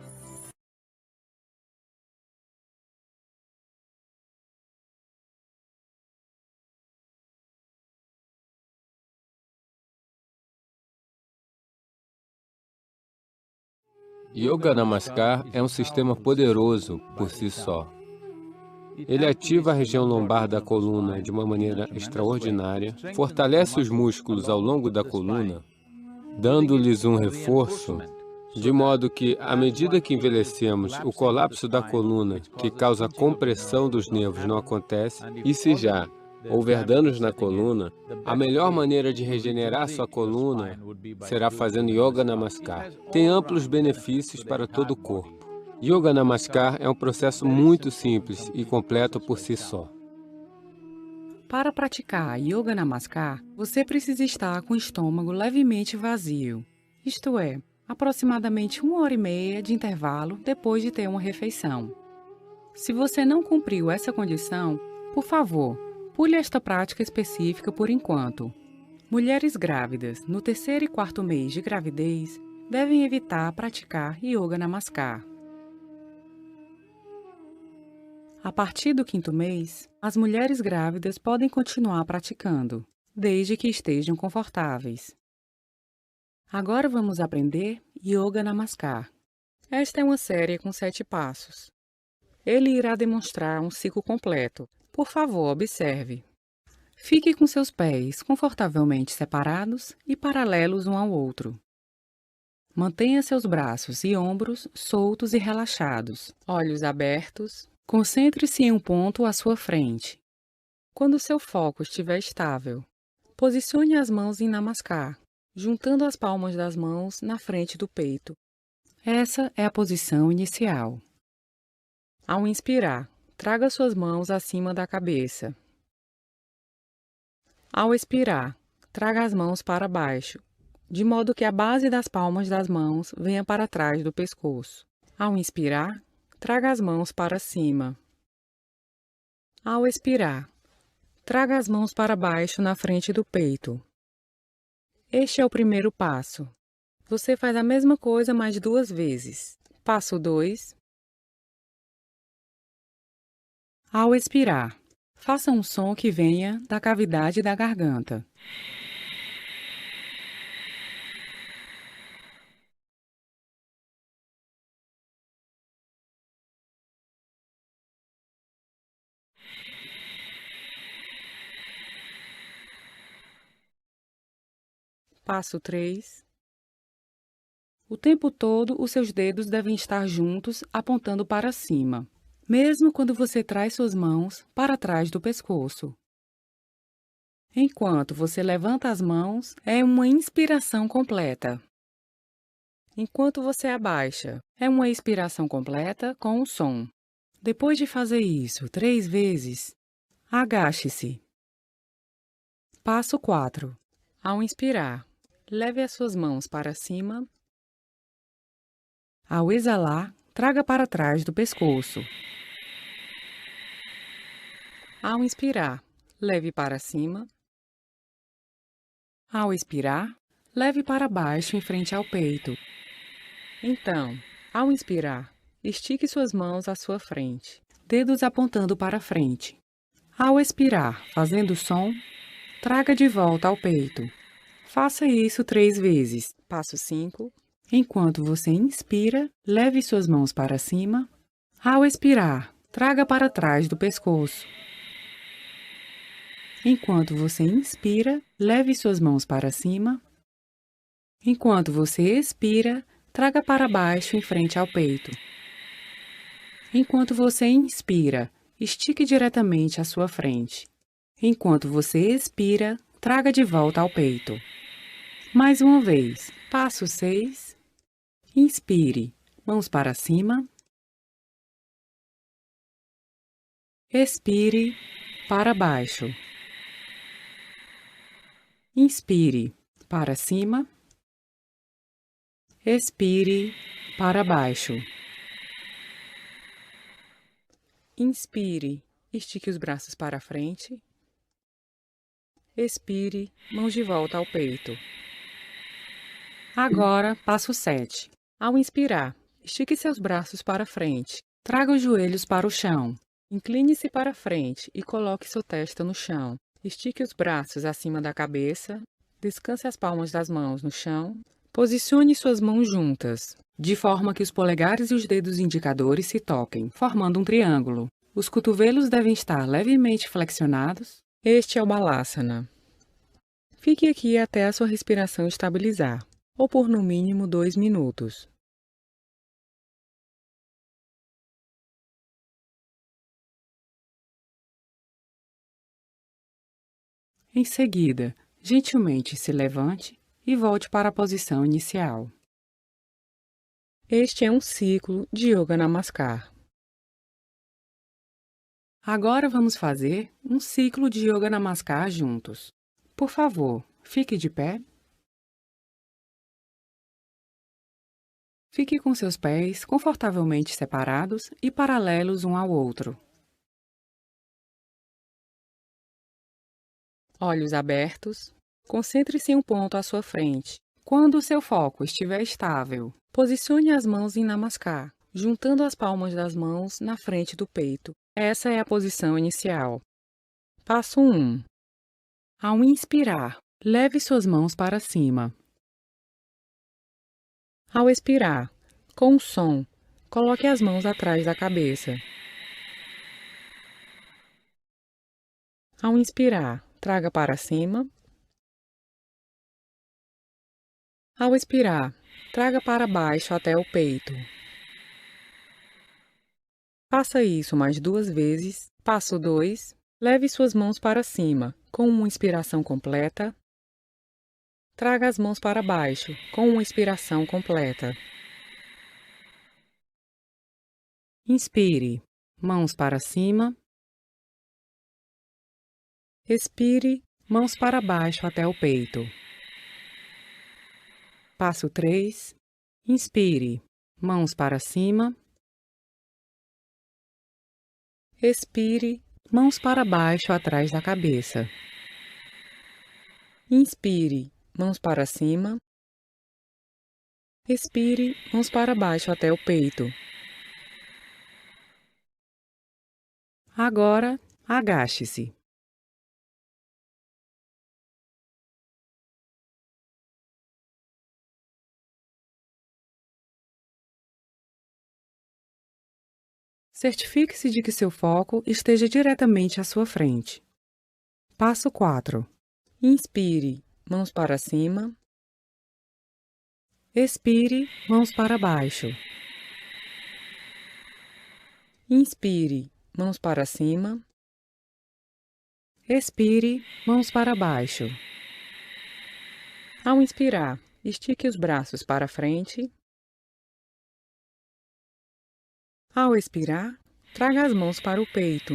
Yoga Namaskar é um sistema poderoso por si só. Ele ativa a região lombar da coluna de uma maneira extraordinária, fortalece os músculos ao longo da coluna, dando-lhes um reforço, de modo que, à medida que envelhecemos, o colapso da coluna, que causa compressão dos nervos, não acontece, e se já houver danos na coluna, a melhor maneira de regenerar sua coluna será fazendo Yoga Namaskar. Tem amplos benefícios para todo o corpo. Yoga Namaskar é um processo muito simples e completo por si só. Para praticar Yoga Namaskar, você precisa estar com o estômago levemente vazio, isto é, aproximadamente 1h30 de intervalo depois de ter uma refeição. Se você não cumpriu essa condição, por favor, pule esta prática específica por enquanto. Mulheres grávidas no 3º e 4º mês de gravidez devem evitar praticar Yoga Namaskar. A partir do 5º mês, as mulheres grávidas podem continuar praticando, desde que estejam confortáveis. Agora vamos aprender Yoga Namaskar. Esta é uma série com 7 passos. Ele irá demonstrar um ciclo completo. Por favor, observe. Fique com seus pés confortavelmente separados e paralelos um ao outro. Mantenha seus braços e ombros soltos e relaxados, olhos abertos. Concentre-se em um ponto à sua frente. Quando seu foco estiver estável, posicione as mãos em Namaskar, juntando as palmas das mãos na frente do peito. Essa é a posição inicial. Ao inspirar, traga suas mãos acima da cabeça. Ao expirar, traga as mãos para baixo, de modo que a base das palmas das mãos venha para trás do pescoço. Ao inspirar, traga as mãos para cima. Ao expirar, traga as mãos para baixo na frente do peito. Este é o primeiro passo. Você faz a mesma coisa mais 2 vezes. Passo 2. Ao expirar, faça um som que venha da cavidade da garganta. Passo 3. O tempo todo, os seus dedos devem estar juntos, apontando para cima, mesmo quando você traz suas mãos para trás do pescoço. Enquanto você levanta as mãos, é uma inspiração completa. Enquanto você abaixa, é uma expiração completa com o som. Depois de fazer isso 3 vezes, agache-se. Passo 4. Ao inspirar, leve as suas mãos para cima. Ao exalar, traga para trás do pescoço. Ao inspirar, leve para cima. Ao expirar, leve para baixo em frente ao peito. Então, ao inspirar, estique suas mãos à sua frente, dedos apontando para frente. Ao expirar, fazendo som, traga de volta ao peito. Faça isso 3 vezes. Passo 5. Enquanto você inspira, leve suas mãos para cima. Ao expirar, traga para trás do pescoço. Enquanto você inspira, leve suas mãos para cima. Enquanto você expira, traga para baixo em frente ao peito. Enquanto você inspira, estique diretamente à sua frente. Enquanto você expira, traga de volta ao peito. Mais uma vez. Passo 6. Inspire, mãos para cima. Expire, para baixo. Inspire, para cima. Expire, para baixo. Inspire, estique os braços para frente. Expire, mãos de volta ao peito. Agora, passo 7. Ao inspirar, estique seus braços para frente. Traga os joelhos para o chão. Incline-se para frente e coloque sua testa no chão. Estique os braços acima da cabeça. Descanse as palmas das mãos no chão. Posicione suas mãos juntas, de forma que os polegares e os dedos indicadores se toquem, formando um triângulo. Os cotovelos devem estar levemente flexionados. Este é o Balasana. Fique aqui até a sua respiração estabilizar, ou por no mínimo 2 minutos. Em seguida, gentilmente se levante e volte para a posição inicial. Este é um ciclo de Yoga Namaskar. Agora vamos fazer um ciclo de Yoga Namaskar juntos. Por favor, fique de pé. Fique com seus pés confortavelmente separados e paralelos um ao outro. Olhos abertos. Concentre-se em um ponto à sua frente. Quando o seu foco estiver estável, posicione as mãos em Namaskar, juntando as palmas das mãos na frente do peito. Essa é a posição inicial. Passo 1. Ao inspirar, leve suas mãos para cima. Ao expirar, com o som, coloque as mãos atrás da cabeça. Ao inspirar, traga para cima. Ao expirar, traga para baixo até o peito. Faça isso mais 2 vezes. Passo 2. Leve suas mãos para cima, com uma inspiração completa. Traga as mãos para baixo, com uma expiração completa. Inspire, mãos para cima. Expire, mãos para baixo até o peito. Passo 3. Inspire, mãos para cima. Expire, mãos para baixo atrás da cabeça. Inspire, mãos para cima. Expire, mãos para baixo até o peito. Agora, agache-se. Certifique-se de que seu foco esteja diretamente à sua frente. Passo 4. Inspire, mãos para cima. Expire, mãos para baixo. Inspire, mãos para cima. Expire, mãos para baixo. Ao inspirar, estique os braços para frente. Ao expirar, traga as mãos para o peito.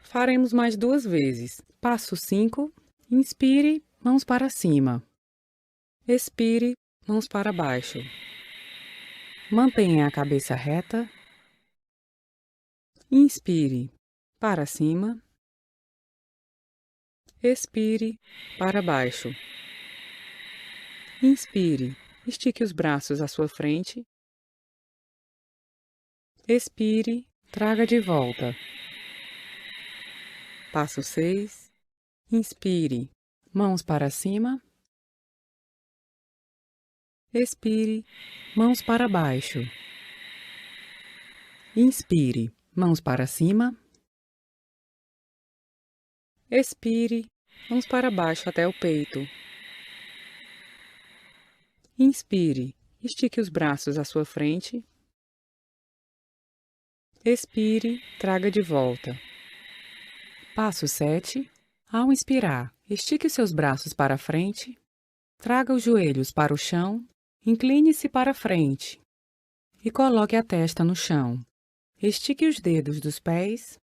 Faremos mais 2 vezes. Passo 5. Inspire, mãos para cima. Expire, mãos para baixo. Mantenha a cabeça reta. Inspire, para cima. Expire, para baixo. Inspire, estique os braços à sua frente. Expire, traga de volta. Passo 6. Inspire, mãos para cima. Expire, mãos para baixo. Inspire, mãos para cima. Expire, mãos para baixo até o peito. Inspire, estique os braços à sua frente. Expire, traga de volta. Passo 7. Ao inspirar, estique seus braços para frente. Traga os joelhos para o chão. Incline-se para frente. E coloque a testa no chão. Estique os dedos dos pés.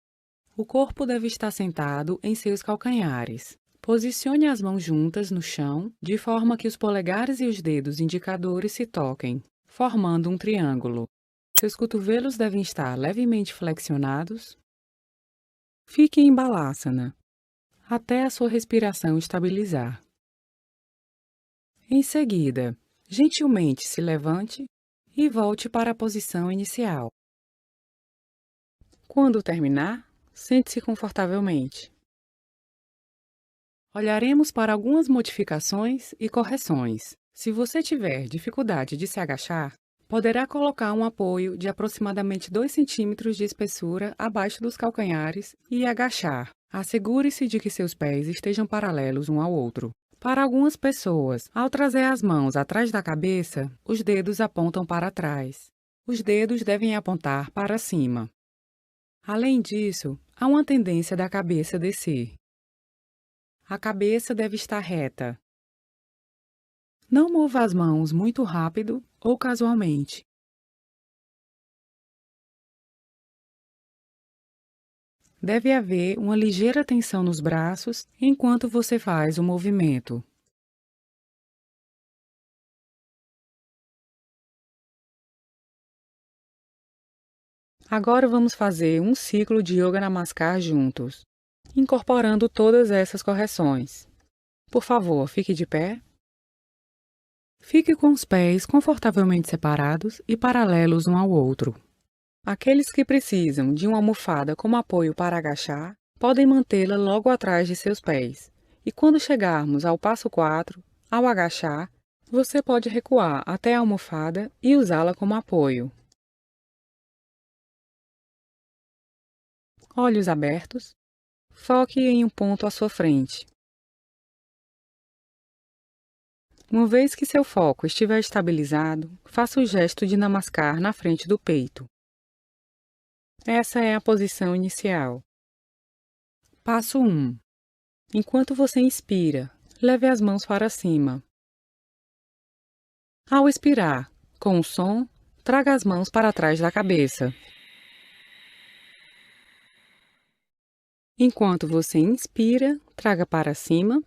O corpo deve estar sentado em seus calcanhares. Posicione as mãos juntas no chão, de forma que os polegares e os dedos indicadores se toquem, formando um triângulo. Seus cotovelos devem estar levemente flexionados. Fique em Balasana, até a sua respiração estabilizar. Em seguida, gentilmente se levante e volte para a posição inicial. Quando terminar, sente-se confortavelmente. Olharemos para algumas modificações e correções. Se você tiver dificuldade de se agachar, poderá colocar um apoio de aproximadamente 2 centímetros de espessura abaixo dos calcanhares e agachar. Assegure-se de que seus pés estejam paralelos um ao outro. Para algumas pessoas, ao trazer as mãos atrás da cabeça, os dedos apontam para trás. Os dedos devem apontar para cima. Além disso, há uma tendência da cabeça descer. A cabeça deve estar reta. Não mova as mãos muito rápido ou casualmente. Deve haver uma ligeira tensão nos braços enquanto você faz o movimento. Agora vamos fazer um ciclo de Yoga Namaskar juntos, incorporando todas essas correções. Por favor, fique de pé. Fique com os pés confortavelmente separados e paralelos um ao outro. Aqueles que precisam de uma almofada como apoio para agachar, podem mantê-la logo atrás de seus pés. E quando chegarmos ao passo 4, ao agachar, você pode recuar até a almofada e usá-la como apoio. Olhos abertos. Foque em um ponto à sua frente. Uma vez que seu foco estiver estabilizado, faça o gesto de Namaskar na frente do peito. Essa é a posição inicial. Passo 1. Enquanto você inspira, leve as mãos para cima. Ao expirar, com o som, traga as mãos para trás da cabeça. Enquanto você inspira, traga para cima.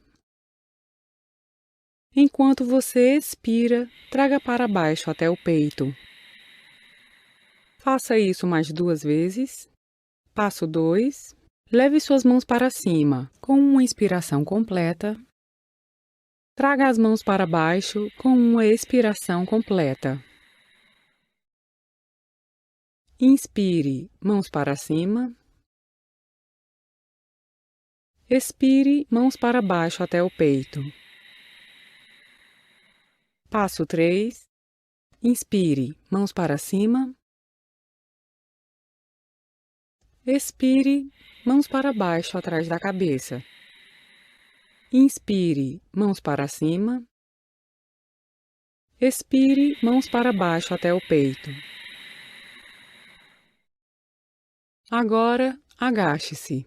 Enquanto você expira, traga para baixo até o peito. Faça isso mais 2 vezes. Passo 2. Leve suas mãos para cima, com uma inspiração completa. Traga as mãos para baixo, com uma expiração completa. Inspire, mãos para cima. Expire, mãos para baixo até o peito. Passo 3. Inspire, mãos para cima. Expire, mãos para baixo atrás da cabeça. Inspire, mãos para cima. Expire, mãos para baixo até o peito. Agora, agache-se.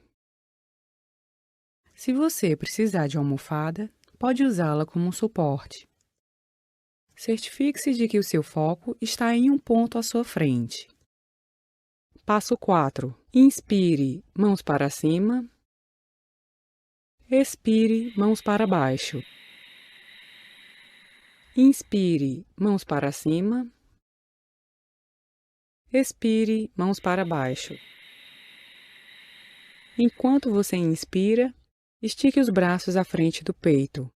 Se você precisar de uma almofada, pode usá-la como um suporte. Certifique-se de que o seu foco está em um ponto à sua frente. Passo 4. Inspire, mãos para cima. Expire, mãos para baixo. Inspire, mãos para cima. Expire, mãos para baixo. Enquanto você inspira, estique os braços à frente do peito.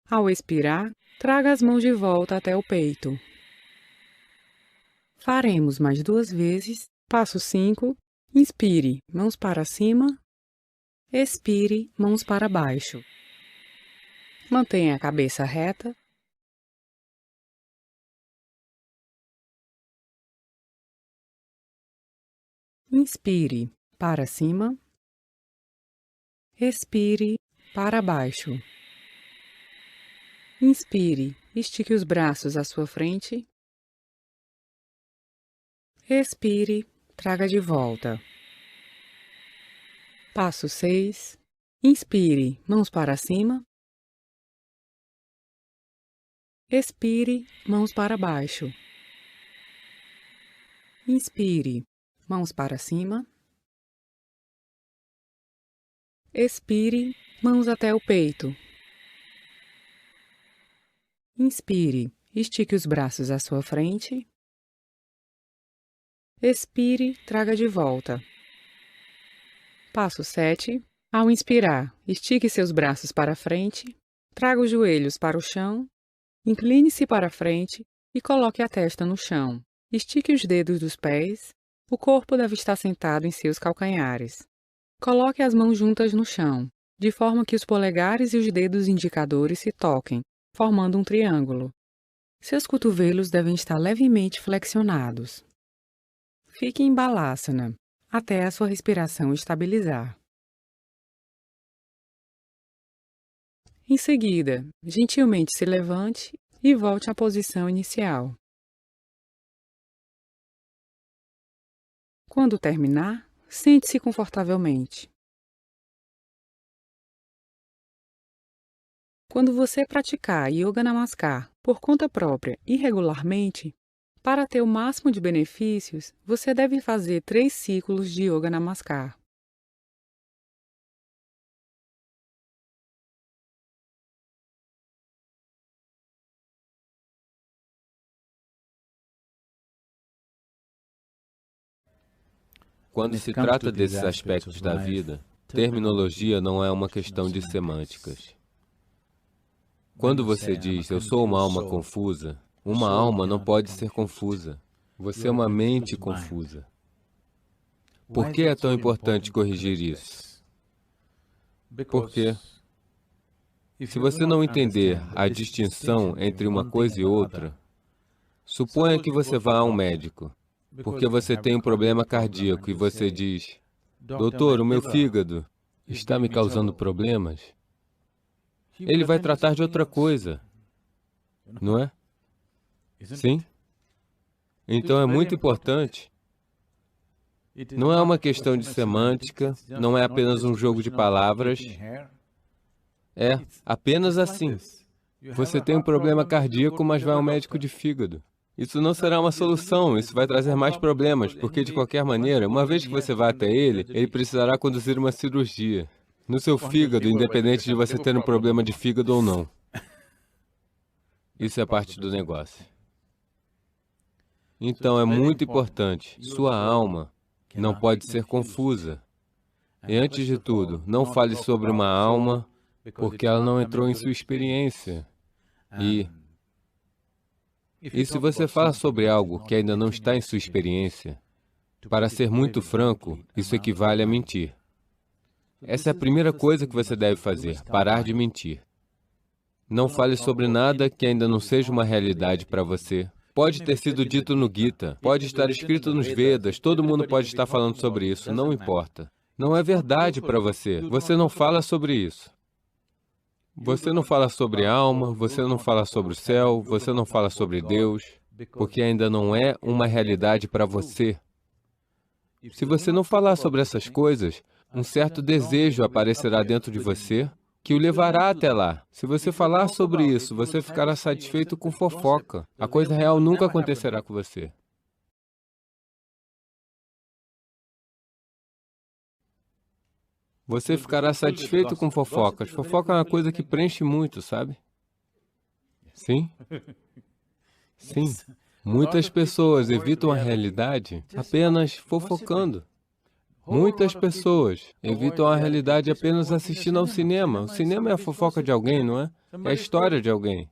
Ao expirar, traga as mãos de volta até o peito. Faremos mais 2 vezes. Passo 5. Inspire, mãos para cima. Expire, mãos para baixo. Mantenha a cabeça reta. Inspire, para cima. Expire, para baixo. Inspire, estique os braços à sua frente. Expire, traga de volta. Passo 6. Inspire, mãos para cima. Expire, mãos para baixo. Inspire, mãos para cima. Expire, mãos até o peito. Inspire, estique os braços à sua frente. Expire, traga de volta. Passo 7. Ao inspirar, estique seus braços para frente, traga os joelhos para o chão, incline-se para frente e coloque a testa no chão. Estique os dedos dos pés, o corpo deve estar sentado em seus calcanhares. Coloque as mãos juntas no chão, de forma que os polegares e os dedos indicadores se toquem, formando um triângulo. Seus cotovelos devem estar levemente flexionados. Fique em Balasana até a sua respiração estabilizar. Em seguida, gentilmente se levante e volte à posição inicial. Quando terminar, sente-se confortavelmente. Quando você praticar Yoga Namaskar por conta própria e regularmente, para ter o máximo de benefícios, você deve fazer 3 ciclos de Yoga Namaskar. Quando se trata desses aspectos da vida, terminologia não é uma questão de semânticas. Quando você diz, eu sou uma alma confusa, uma alma não pode ser confusa. Você é uma mente confusa. Por que é tão importante corrigir isso? Porque, se você não entender a distinção entre uma coisa e outra, suponha que você vá a um médico, porque você tem um problema cardíaco e você diz, doutor, o meu fígado está me causando problemas. Ele vai tratar de outra coisa, não é? Sim? Então é muito importante. Não é uma questão de semântica, não é apenas um jogo de palavras. É apenas assim. Você tem um problema cardíaco, mas vai ao médico de fígado. Isso não será uma solução, isso vai trazer mais problemas, porque de qualquer maneira, uma vez que você vá até ele precisará conduzir uma cirurgia no seu fígado, independente de você ter um problema de fígado ou não. Isso é parte do negócio. Então é muito importante, sua alma não pode ser confusa. E antes de tudo, não fale sobre uma alma, porque ela não entrou em sua experiência. E se você fala sobre algo que ainda não está em sua experiência, para ser muito franco, isso equivale a mentir. Essa é a primeira coisa que você deve fazer, parar de mentir. Não fale sobre nada que ainda não seja uma realidade para você. Pode ter sido dito no Gita, pode estar escrito nos Vedas, todo mundo pode estar falando sobre isso, não importa. Não é verdade para você, você não fala sobre isso. Você não fala sobre alma, você não fala sobre o céu, você não fala sobre Deus, porque ainda não é uma realidade para você. Se você não falar sobre essas coisas, um certo desejo aparecerá dentro de você que o levará até lá. Se você falar sobre isso, você ficará satisfeito com fofoca. A coisa real nunca acontecerá com você. Você ficará satisfeito com fofocas. Fofoca é uma coisa que preenche muito, sabe? Sim? Sim. Muitas pessoas evitam a realidade apenas fofocando. Muitas pessoas evitam a realidade apenas assistindo ao cinema. O cinema é a fofoca de alguém, não é? É a história de alguém.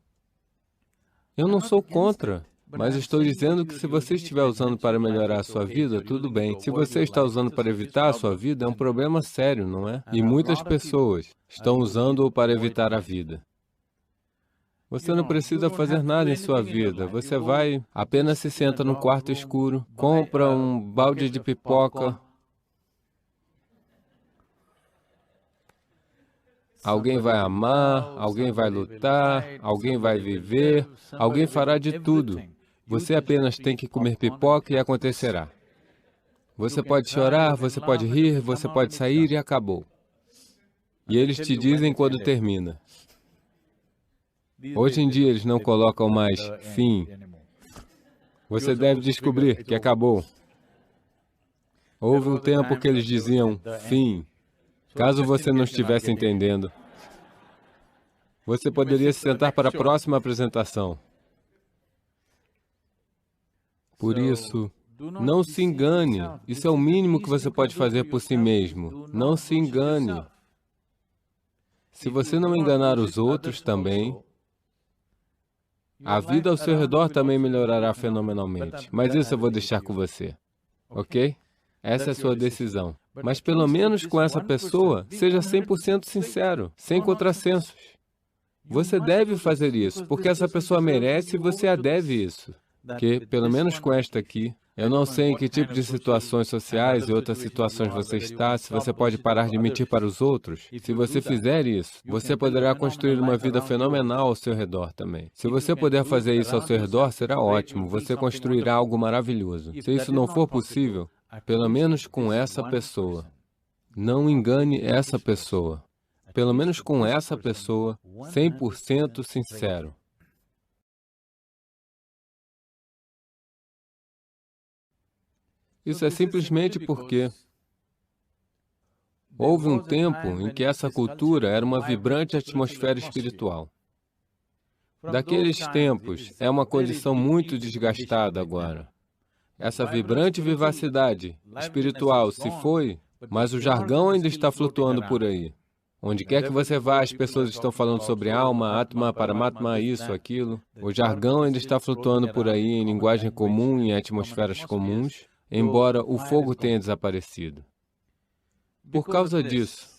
Eu não sou contra, mas estou dizendo que se você estiver usando para melhorar a sua vida, tudo bem. Se você está usando para evitar a sua vida, é um problema sério, não é? E muitas pessoas estão usando-o para evitar a vida. Você não precisa fazer nada em sua vida. Você vai, apenas se senta num quarto escuro, compra um balde de pipoca. Alguém vai amar, alguém vai lutar, alguém vai viver, alguém fará de tudo. Você apenas tem que comer pipoca e acontecerá. Você pode chorar, você pode rir, você pode sair e acabou. E eles te dizem quando termina. Hoje em dia eles não colocam mais fim. Você deve descobrir que acabou. Houve um tempo que eles diziam fim. Caso você não estivesse entendendo, você poderia se sentar para a próxima apresentação. Por isso, não se engane. Isso é o mínimo que você pode fazer por si mesmo. Não se engane. Se você não enganar os outros também, a vida ao seu redor também melhorará fenomenalmente. Mas isso eu vou deixar com você, ok? Essa é a sua decisão. Mas pelo menos com essa pessoa, seja 100% sincero, sem contrassensos. Você deve fazer isso, porque essa pessoa merece e você a deve isso. Que, pelo menos com esta aqui, eu não sei em que tipo de situações sociais e outras situações você está, se você pode parar de mentir para os outros. Se você fizer isso, você poderá construir uma vida fenomenal ao seu redor também. Se você puder fazer isso ao seu redor, será ótimo, você construirá algo maravilhoso. Se isso não for possível, pelo menos com essa pessoa. Não engane essa pessoa. Pelo menos com essa pessoa, 100% sincero. Isso é simplesmente porque houve um tempo em que essa cultura era uma vibrante atmosfera espiritual. Daqueles tempos, é uma condição muito desgastada agora. Essa vibrante vivacidade espiritual se foi, mas o jargão ainda está flutuando por aí. Onde quer que você vá, as pessoas estão falando sobre alma, atma, paramatma, isso, aquilo. O jargão ainda está flutuando por aí em linguagem comum, em atmosferas comuns, embora o fogo tenha desaparecido. Por causa disso,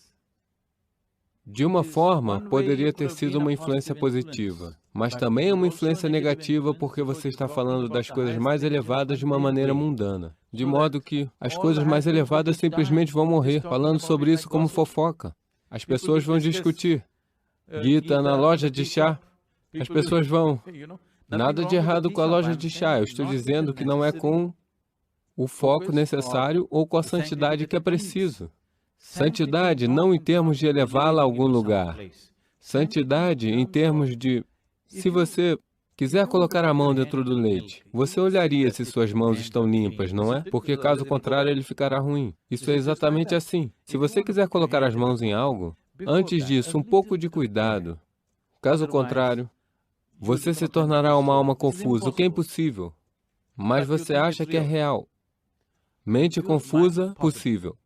de uma forma, poderia ter sido uma influência positiva, mas também uma influência negativa porque você está falando das coisas mais elevadas de uma maneira mundana. De modo que as coisas mais elevadas simplesmente vão morrer, falando sobre isso como fofoca. As pessoas vão discutir. Gita na loja de chá, as pessoas vão... Nada de errado com a loja de chá, eu estou dizendo que não é com o foco necessário ou com a santidade que é preciso. Santidade não em termos de elevá-la a algum lugar. Santidade em termos de... Se você quiser colocar a mão dentro do leite, você olharia se suas mãos estão limpas, não é? Porque caso contrário ele ficará ruim. Isso é exatamente assim. Se você quiser colocar as mãos em algo, antes disso, um pouco de cuidado. Caso contrário, você se tornará uma alma confusa, o que é impossível. Mas você acha que é real. Mente confusa, possível.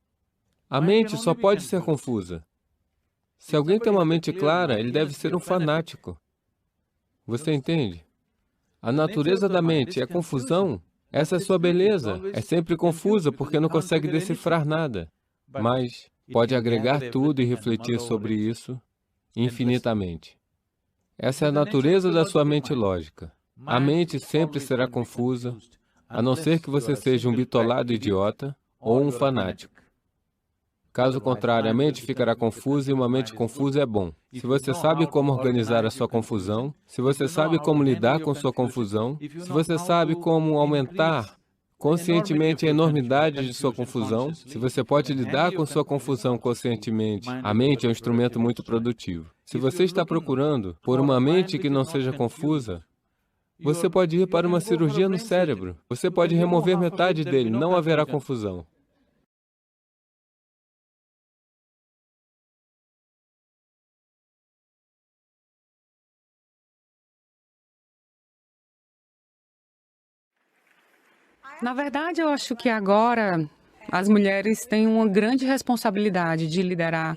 A mente só pode ser confusa. Se alguém tem uma mente clara, ele deve ser um fanático. Você entende? A natureza da mente é confusão. Essa é sua beleza. É sempre confusa porque não consegue decifrar nada. Mas pode agregar tudo e refletir sobre isso infinitamente. Essa é a natureza da sua mente lógica. A mente sempre será confusa, a não ser que você seja um bitolado idiota ou um fanático. Caso contrário, a mente ficará confusa e uma mente confusa é bom. Se você sabe como organizar a sua confusão, se você sabe como lidar com sua confusão, se você sabe como aumentar conscientemente a enormidade de sua confusão, se você pode lidar com sua confusão conscientemente, a mente é um instrumento muito produtivo. Se você está procurando por uma mente que não seja confusa, você pode ir para uma cirurgia no cérebro. Você pode remover metade dele, não haverá confusão. Na verdade, eu acho que agora as mulheres têm uma grande responsabilidade de liderar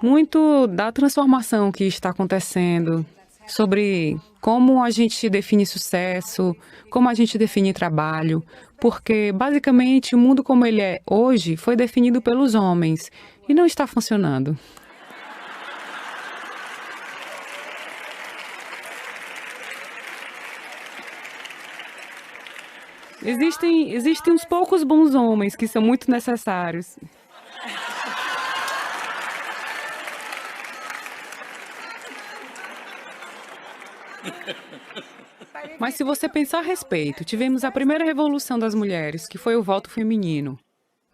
muito da transformação que está acontecendo, sobre como a gente define sucesso, como a gente define trabalho, porque basicamente o mundo como ele é hoje foi definido pelos homens e não está funcionando. Existem uns poucos bons homens que são muito necessários. Mas se você pensar a respeito, tivemos a primeira revolução das mulheres, que foi o voto feminino.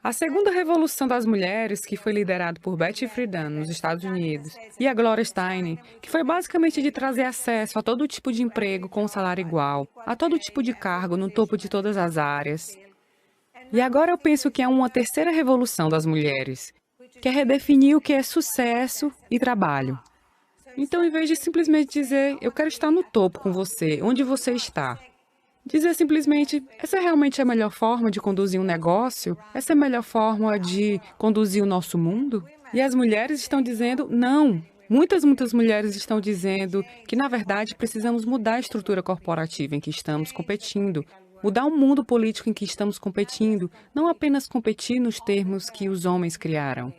A segunda revolução das mulheres, que foi liderada por Betty Friedan, nos Estados Unidos, e a Gloria Steinem, que foi basicamente de trazer acesso a todo tipo de emprego com um salário igual, a todo tipo de cargo no topo de todas as áreas. E agora eu penso que há uma terceira revolução das mulheres, que é redefinir o que é sucesso e trabalho. Então, em vez de simplesmente dizer, eu quero estar no topo com você, onde você está, dizer simplesmente, essa é realmente a melhor forma de conduzir um negócio? Essa é a melhor forma de conduzir o nosso mundo? E as mulheres estão dizendo, não. Muitas mulheres estão dizendo que, na verdade, precisamos mudar a estrutura corporativa em que estamos competindo, mudar o mundo político em que estamos competindo, não apenas competir nos termos que os homens criaram.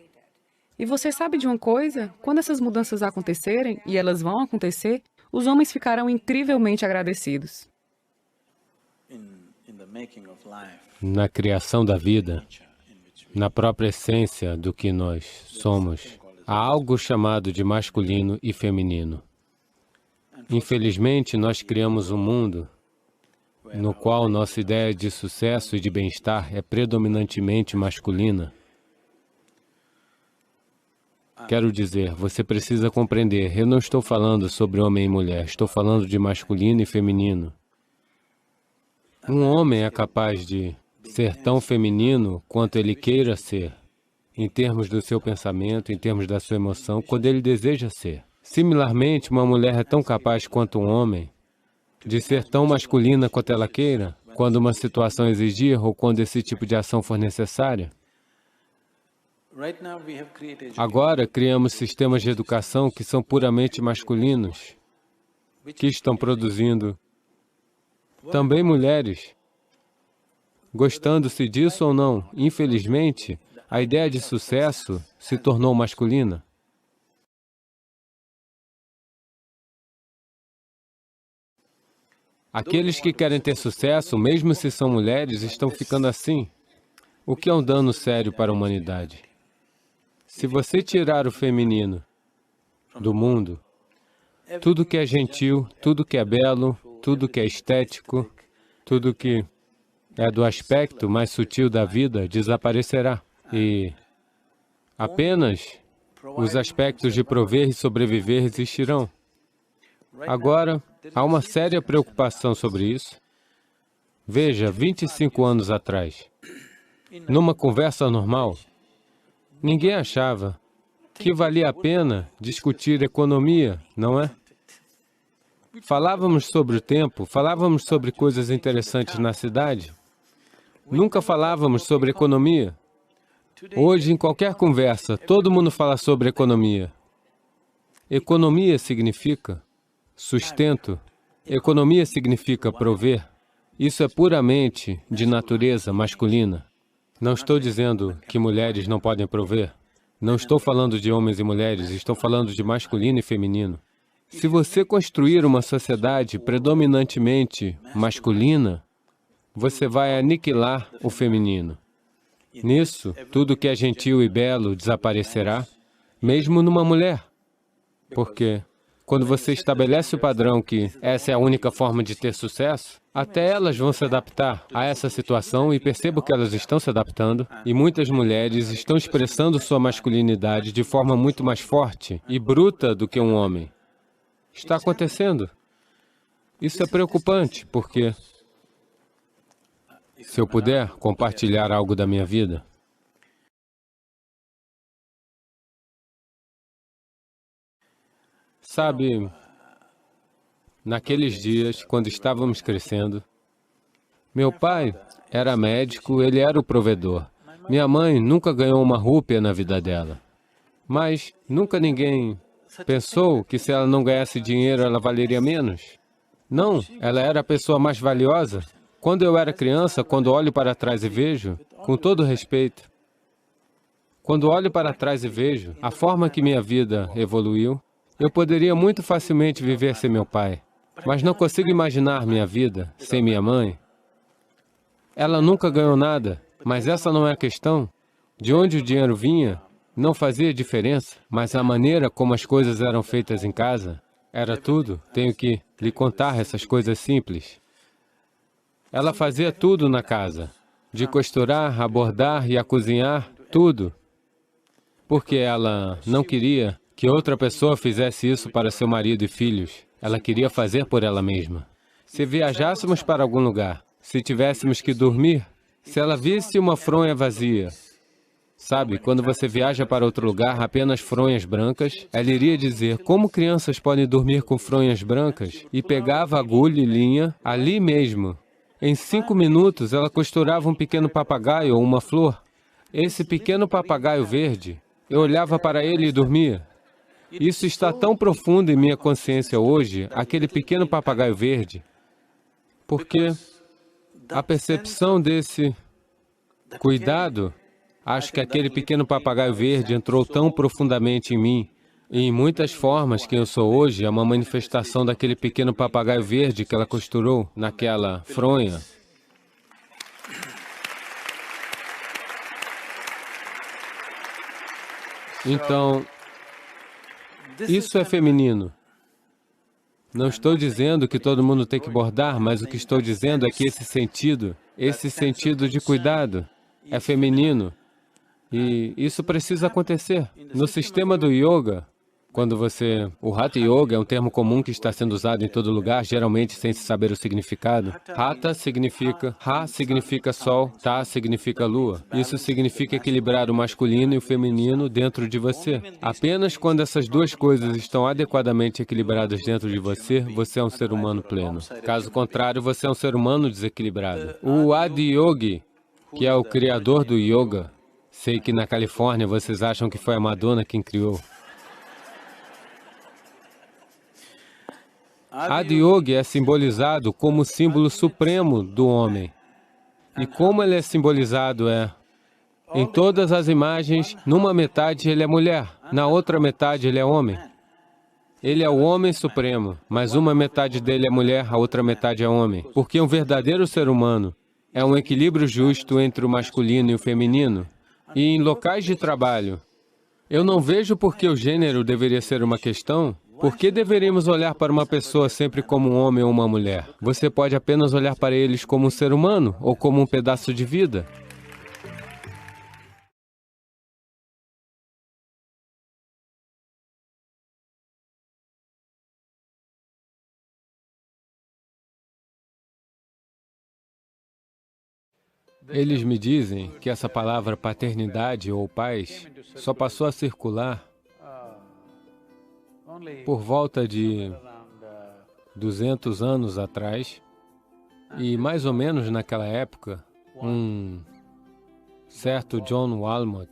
E você sabe de uma coisa? Quando essas mudanças acontecerem, e elas vão acontecer, os homens ficarão incrivelmente agradecidos. Na criação da vida, na própria essência do que nós somos, há algo chamado de masculino e feminino. Infelizmente, nós criamos um mundo no qual nossa ideia de sucesso e de bem-estar é predominantemente masculina. Quero dizer, você precisa compreender, eu não estou falando sobre homem e mulher, estou falando de masculino e feminino. Um homem é capaz de ser tão feminino quanto ele queira ser, em termos do seu pensamento, em termos da sua emoção, quando ele deseja ser. Similarmente, uma mulher é tão capaz quanto um homem de ser tão masculina quanto ela queira, quando uma situação exigir ou quando esse tipo de ação for necessária. Agora, criamos sistemas de educação que são puramente masculinos, que estão produzindo também mulheres. Gostando-se disso ou não, infelizmente, a ideia de sucesso se tornou masculina. Aqueles que querem ter sucesso, mesmo se são mulheres, estão ficando assim, o que é um dano sério para a humanidade. Se você tirar o feminino do mundo, tudo que é gentil, tudo que é belo, tudo que é estético, tudo que é do aspecto mais sutil da vida desaparecerá. E apenas os aspectos de prover e sobreviver existirão. Agora, há uma séria preocupação sobre isso. Veja, 25 anos atrás, numa conversa normal, ninguém achava que valia a pena discutir economia, não é? Falávamos sobre o tempo, falávamos sobre coisas interessantes na cidade. Nunca falávamos sobre economia. Hoje, em qualquer conversa, todo mundo fala sobre economia. Economia significa sustento. Economia significa prover. Isso é puramente de natureza masculina. Não estou dizendo que mulheres não podem prover. Não estou falando de homens e mulheres, estou falando de masculino e feminino. Se você construir uma sociedade predominantemente masculina, você vai aniquilar o feminino. Nisso, tudo que é gentil e belo desaparecerá, mesmo numa mulher. Porque quando você estabelece o padrão que essa é a única forma de ter sucesso, até elas vão se adaptar a essa situação e percebo que elas estão se adaptando e muitas mulheres estão expressando sua masculinidade de forma muito mais forte e bruta do que um homem. Está acontecendo. Isso é preocupante, porque se eu puder compartilhar algo da minha vida, sabe, naqueles dias, quando estávamos crescendo, meu pai era médico, ele era o provedor. Minha mãe nunca ganhou uma rúpia na vida dela. Mas nunca ninguém pensou que se ela não ganhasse dinheiro, ela valeria menos. Não, ela era a pessoa mais valiosa. Quando eu era criança, quando olho para trás e vejo, com todo respeito, quando olho para trás e vejo a forma que minha vida evoluiu, eu poderia muito facilmente viver sem meu pai, mas não consigo imaginar minha vida sem minha mãe. Ela nunca ganhou nada, mas essa não é a questão. De onde o dinheiro vinha não fazia diferença, mas a maneira como as coisas eram feitas em casa era tudo. Tenho que lhe contar essas coisas simples. Ela fazia tudo na casa, de costurar, a bordar e a cozinhar, tudo, porque ela não queria que outra pessoa fizesse isso para seu marido e filhos. Ela queria fazer por ela mesma. Se viajássemos para algum lugar, se tivéssemos que dormir, se ela visse uma fronha vazia, sabe, quando você viaja para outro lugar, apenas fronhas brancas, ela iria dizer, como crianças podem dormir com fronhas brancas? E pegava agulha e linha ali mesmo. Em 5 minutos, ela costurava um pequeno papagaio ou uma flor. Esse pequeno papagaio verde, eu olhava para ele e dormia. Isso está tão profundo em minha consciência hoje, aquele pequeno papagaio verde, porque a percepção desse cuidado Acho que aquele pequeno papagaio verde entrou tão profundamente em mim. E em muitas formas, quem eu sou hoje é uma manifestação daquele pequeno papagaio verde que ela costurou naquela fronha. Então, isso é feminino. Não estou dizendo que todo mundo tem que bordar, mas o que estou dizendo é que esse sentido de cuidado é feminino. E isso precisa acontecer. No sistema do yoga, o Hatha Yoga é um termo comum que está sendo usado em todo lugar, geralmente sem se saber o significado. Hatha significa, Ha significa sol, Ta significa lua. Isso significa equilibrar o masculino e o feminino dentro de você. Apenas quando essas duas coisas estão adequadamente equilibradas dentro de você, você é um ser humano pleno. Caso contrário, você é um ser humano desequilibrado. O Adiyogi, que é o criador do yoga, sei que na Califórnia vocês acham que foi a Madonna quem criou. Adiyogi é simbolizado como o símbolo supremo do homem. E como ele é simbolizado em todas as imagens, numa metade ele é mulher, na outra metade ele é homem. Ele é o homem supremo, mas uma metade dele é mulher, a outra metade é homem. Porque um verdadeiro ser humano é um equilíbrio justo entre o masculino e o feminino. E em locais de trabalho, eu não vejo por que o gênero deveria ser uma questão. Por que deveríamos olhar para uma pessoa sempre como um homem ou uma mulher? Você pode apenas olhar para eles como um ser humano ou como um pedaço de vida. Eles me dizem que essa palavra paternidade ou pais só passou a circular por volta de 200 anos atrás, e mais ou menos naquela época, um certo John Walmot,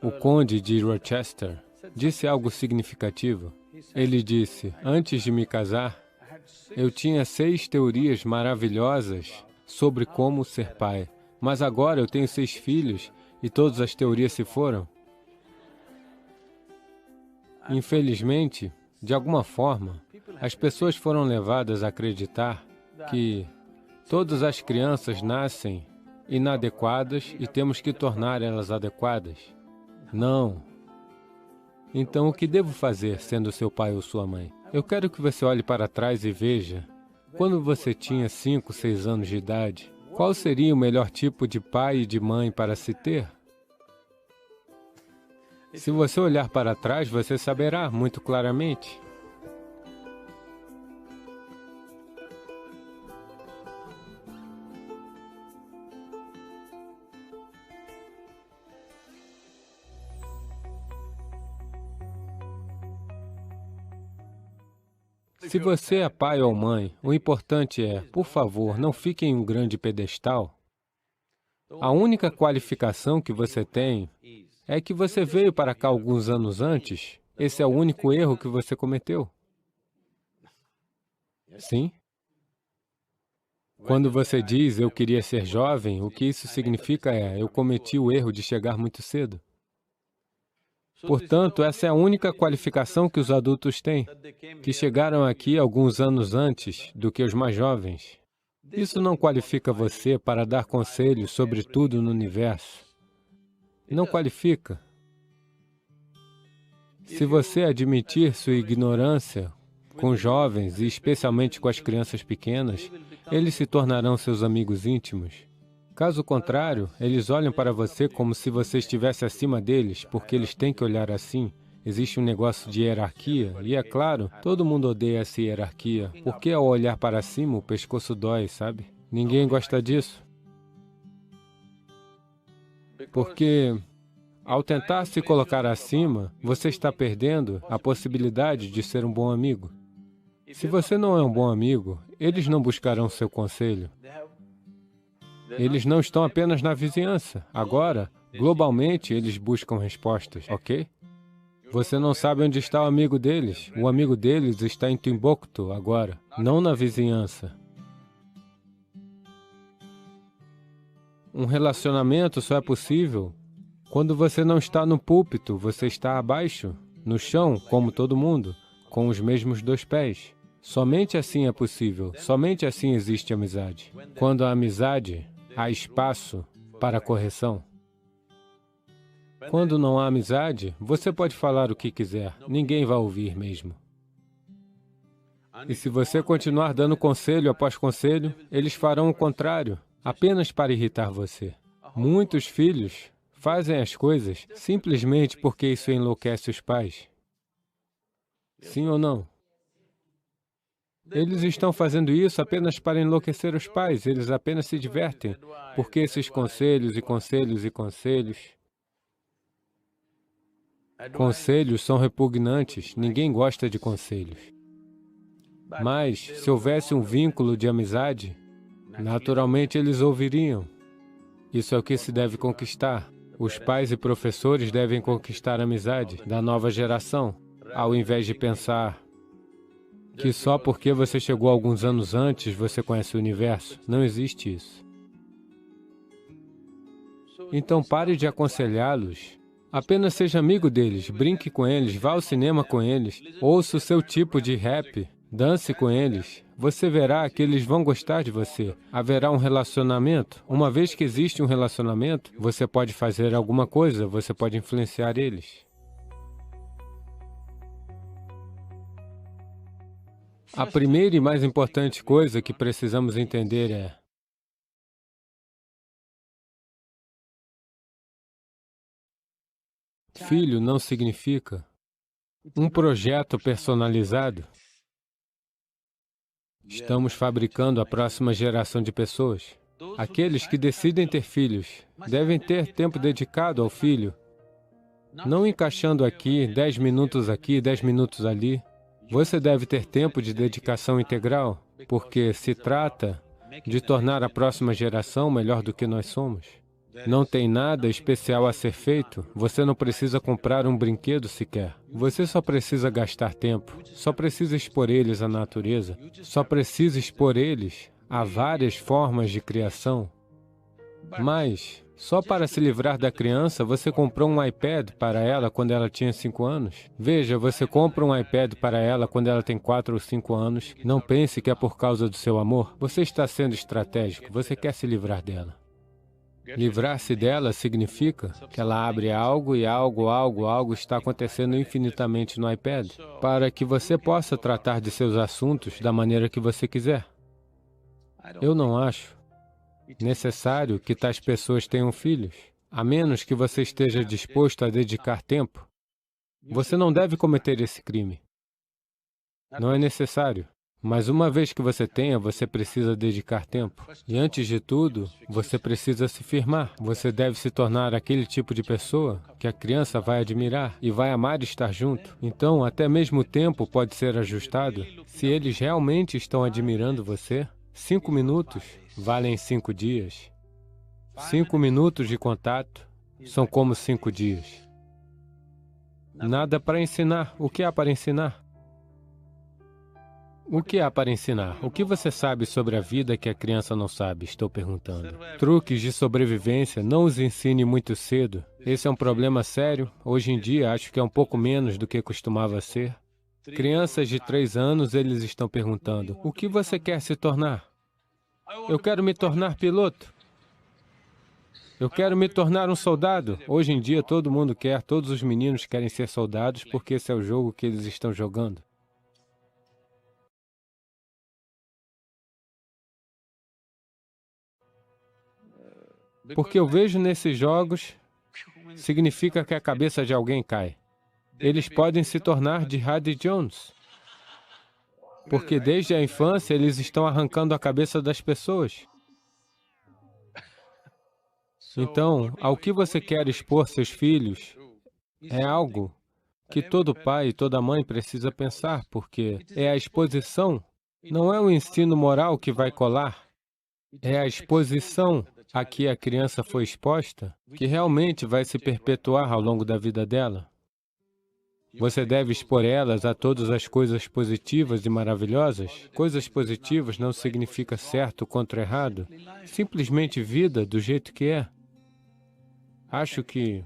o conde de Rochester, disse algo significativo. Ele disse, antes de me casar, eu tinha 6 teorias maravilhosas sobre como ser pai, mas agora eu tenho 6 filhos e todas as teorias se foram. Infelizmente, de alguma forma, as pessoas foram levadas a acreditar que todas as crianças nascem inadequadas e temos que tornar elas adequadas. Não. Então, o que devo fazer sendo seu pai ou sua mãe? Eu quero que você olhe para trás e veja, quando você tinha 5, 6 anos de idade, qual seria o melhor tipo de pai e de mãe para se ter? Se você olhar para trás, você saberá muito claramente. Se você é pai ou mãe, o importante é, por favor, não fique em um grande pedestal. A única qualificação que você tem é que você veio para cá alguns anos antes. Esse é o único erro que você cometeu. Sim? Quando você diz, eu queria ser jovem, o que isso significa eu cometi o erro de chegar muito cedo. Portanto, essa é a única qualificação que os adultos têm, que chegaram aqui alguns anos antes do que os mais jovens. Isso não qualifica você para dar conselhos sobre tudo no universo. Não qualifica. Se você admitir sua ignorância com jovens, e especialmente com as crianças pequenas, eles se tornarão seus amigos íntimos. Caso contrário, eles olham para você como se você estivesse acima deles, porque eles têm que olhar assim. Existe um negócio de hierarquia, e é claro, todo mundo odeia essa hierarquia, porque ao olhar para cima, o pescoço dói, sabe? Ninguém gosta disso. Porque, ao tentar se colocar acima, você está perdendo a possibilidade de ser um bom amigo. Se você não é um bom amigo, eles não buscarão seu conselho. Eles não estão apenas na vizinhança. Agora, globalmente, eles buscam respostas, ok? Você não sabe onde está o amigo deles. O amigo deles está em Timbuktu agora, não na vizinhança. Um relacionamento só é possível Quando você não está no púlpito, você está abaixo, no chão, como todo mundo, com os mesmos 2 pés. Somente assim é possível, somente assim existe amizade. Quando há amizade, há espaço para correção. Quando não há amizade, você pode falar o que quiser, ninguém vai ouvir mesmo. E se você continuar dando conselho após conselho, eles farão o contrário, apenas para irritar você. Muitos filhos fazem as coisas simplesmente porque isso enlouquece os pais. Sim ou não? Eles estão fazendo isso apenas para enlouquecer os pais, eles apenas se divertem, porque esses conselhos e conselhos e conselhos... Conselhos são repugnantes, ninguém gosta de conselhos. Mas, se houvesse um vínculo de amizade, naturalmente eles ouviriam. Isso é o que se deve conquistar. Os pais e professores devem conquistar a amizade da nova geração, ao invés de pensar que só porque você chegou alguns anos antes, você conhece o universo. Não existe isso. Então pare de aconselhá-los. Apenas seja amigo deles, brinque com eles, vá ao cinema com eles, ouça o seu tipo de rap, dance com eles. Você verá que eles vão gostar de você. Haverá um relacionamento. Uma vez que existe um relacionamento, você pode fazer alguma coisa, você pode influenciar eles. A primeira e mais importante coisa que precisamos entender é: filho não significa um projeto personalizado. Estamos fabricando a próxima geração de pessoas. Aqueles que decidem ter filhos devem ter tempo dedicado ao filho, não encaixando aqui, 10 minutos aqui, 10 minutos ali. Você deve ter tempo de dedicação integral, porque se trata de tornar a próxima geração melhor do que nós somos. Não tem nada especial a ser feito, você não precisa comprar um brinquedo sequer. Você só precisa gastar tempo, só precisa expor eles à natureza, só precisa expor eles a várias formas de criação. Mas, só para se livrar da criança, você comprou um iPad para ela quando ela tinha 5 anos. Veja, você compra um iPad para ela quando ela tem 4 ou 5 anos. Não pense que é por causa do seu amor. Você está sendo estratégico, você quer se livrar dela. Livrar-se dela significa que ela abre algo e algo está acontecendo infinitamente no iPad, para que você possa tratar de seus assuntos da maneira que você quiser. Eu não acho necessário que tais pessoas tenham filhos, a menos que você esteja disposto a dedicar tempo. Você não deve cometer esse crime. Não é necessário. Mas uma vez que você tenha, você precisa dedicar tempo. E antes de tudo, você precisa se firmar. Você deve se tornar aquele tipo de pessoa que a criança vai admirar e vai amar estar junto. Então, até mesmo o tempo pode ser ajustado. Se eles realmente estão admirando você, 5 minutos valem 5 dias. 5 minutos de contato são como 5 dias. Nada para ensinar. O que há para ensinar? O que há para ensinar? O que você sabe sobre a vida que a criança não sabe? Estou perguntando. Truques de sobrevivência, não os ensine muito cedo. Esse é um problema sério. Hoje em dia, acho que é um pouco menos do que costumava ser. Crianças de 3 anos, eles estão perguntando: o que você quer se tornar? Eu quero me tornar piloto. Eu quero me tornar um soldado. Hoje em dia, todo mundo quer, todos os meninos querem ser soldados porque esse é o jogo que eles estão jogando. Porque eu vejo nesses jogos, significa que a cabeça de alguém cai. Eles podem se tornar Jihad Jones. Porque desde a infância eles estão arrancando a cabeça das pessoas. Então, ao que você quer expor seus filhos é algo que todo pai e toda mãe precisa pensar, porque é a exposição, não é o ensino moral que vai colar, é a exposição a que a criança foi exposta, que realmente vai se perpetuar ao longo da vida dela. Você deve expor elas a todas as coisas positivas e maravilhosas. Coisas positivas não significa certo contra errado, simplesmente vida do jeito que é. Acho que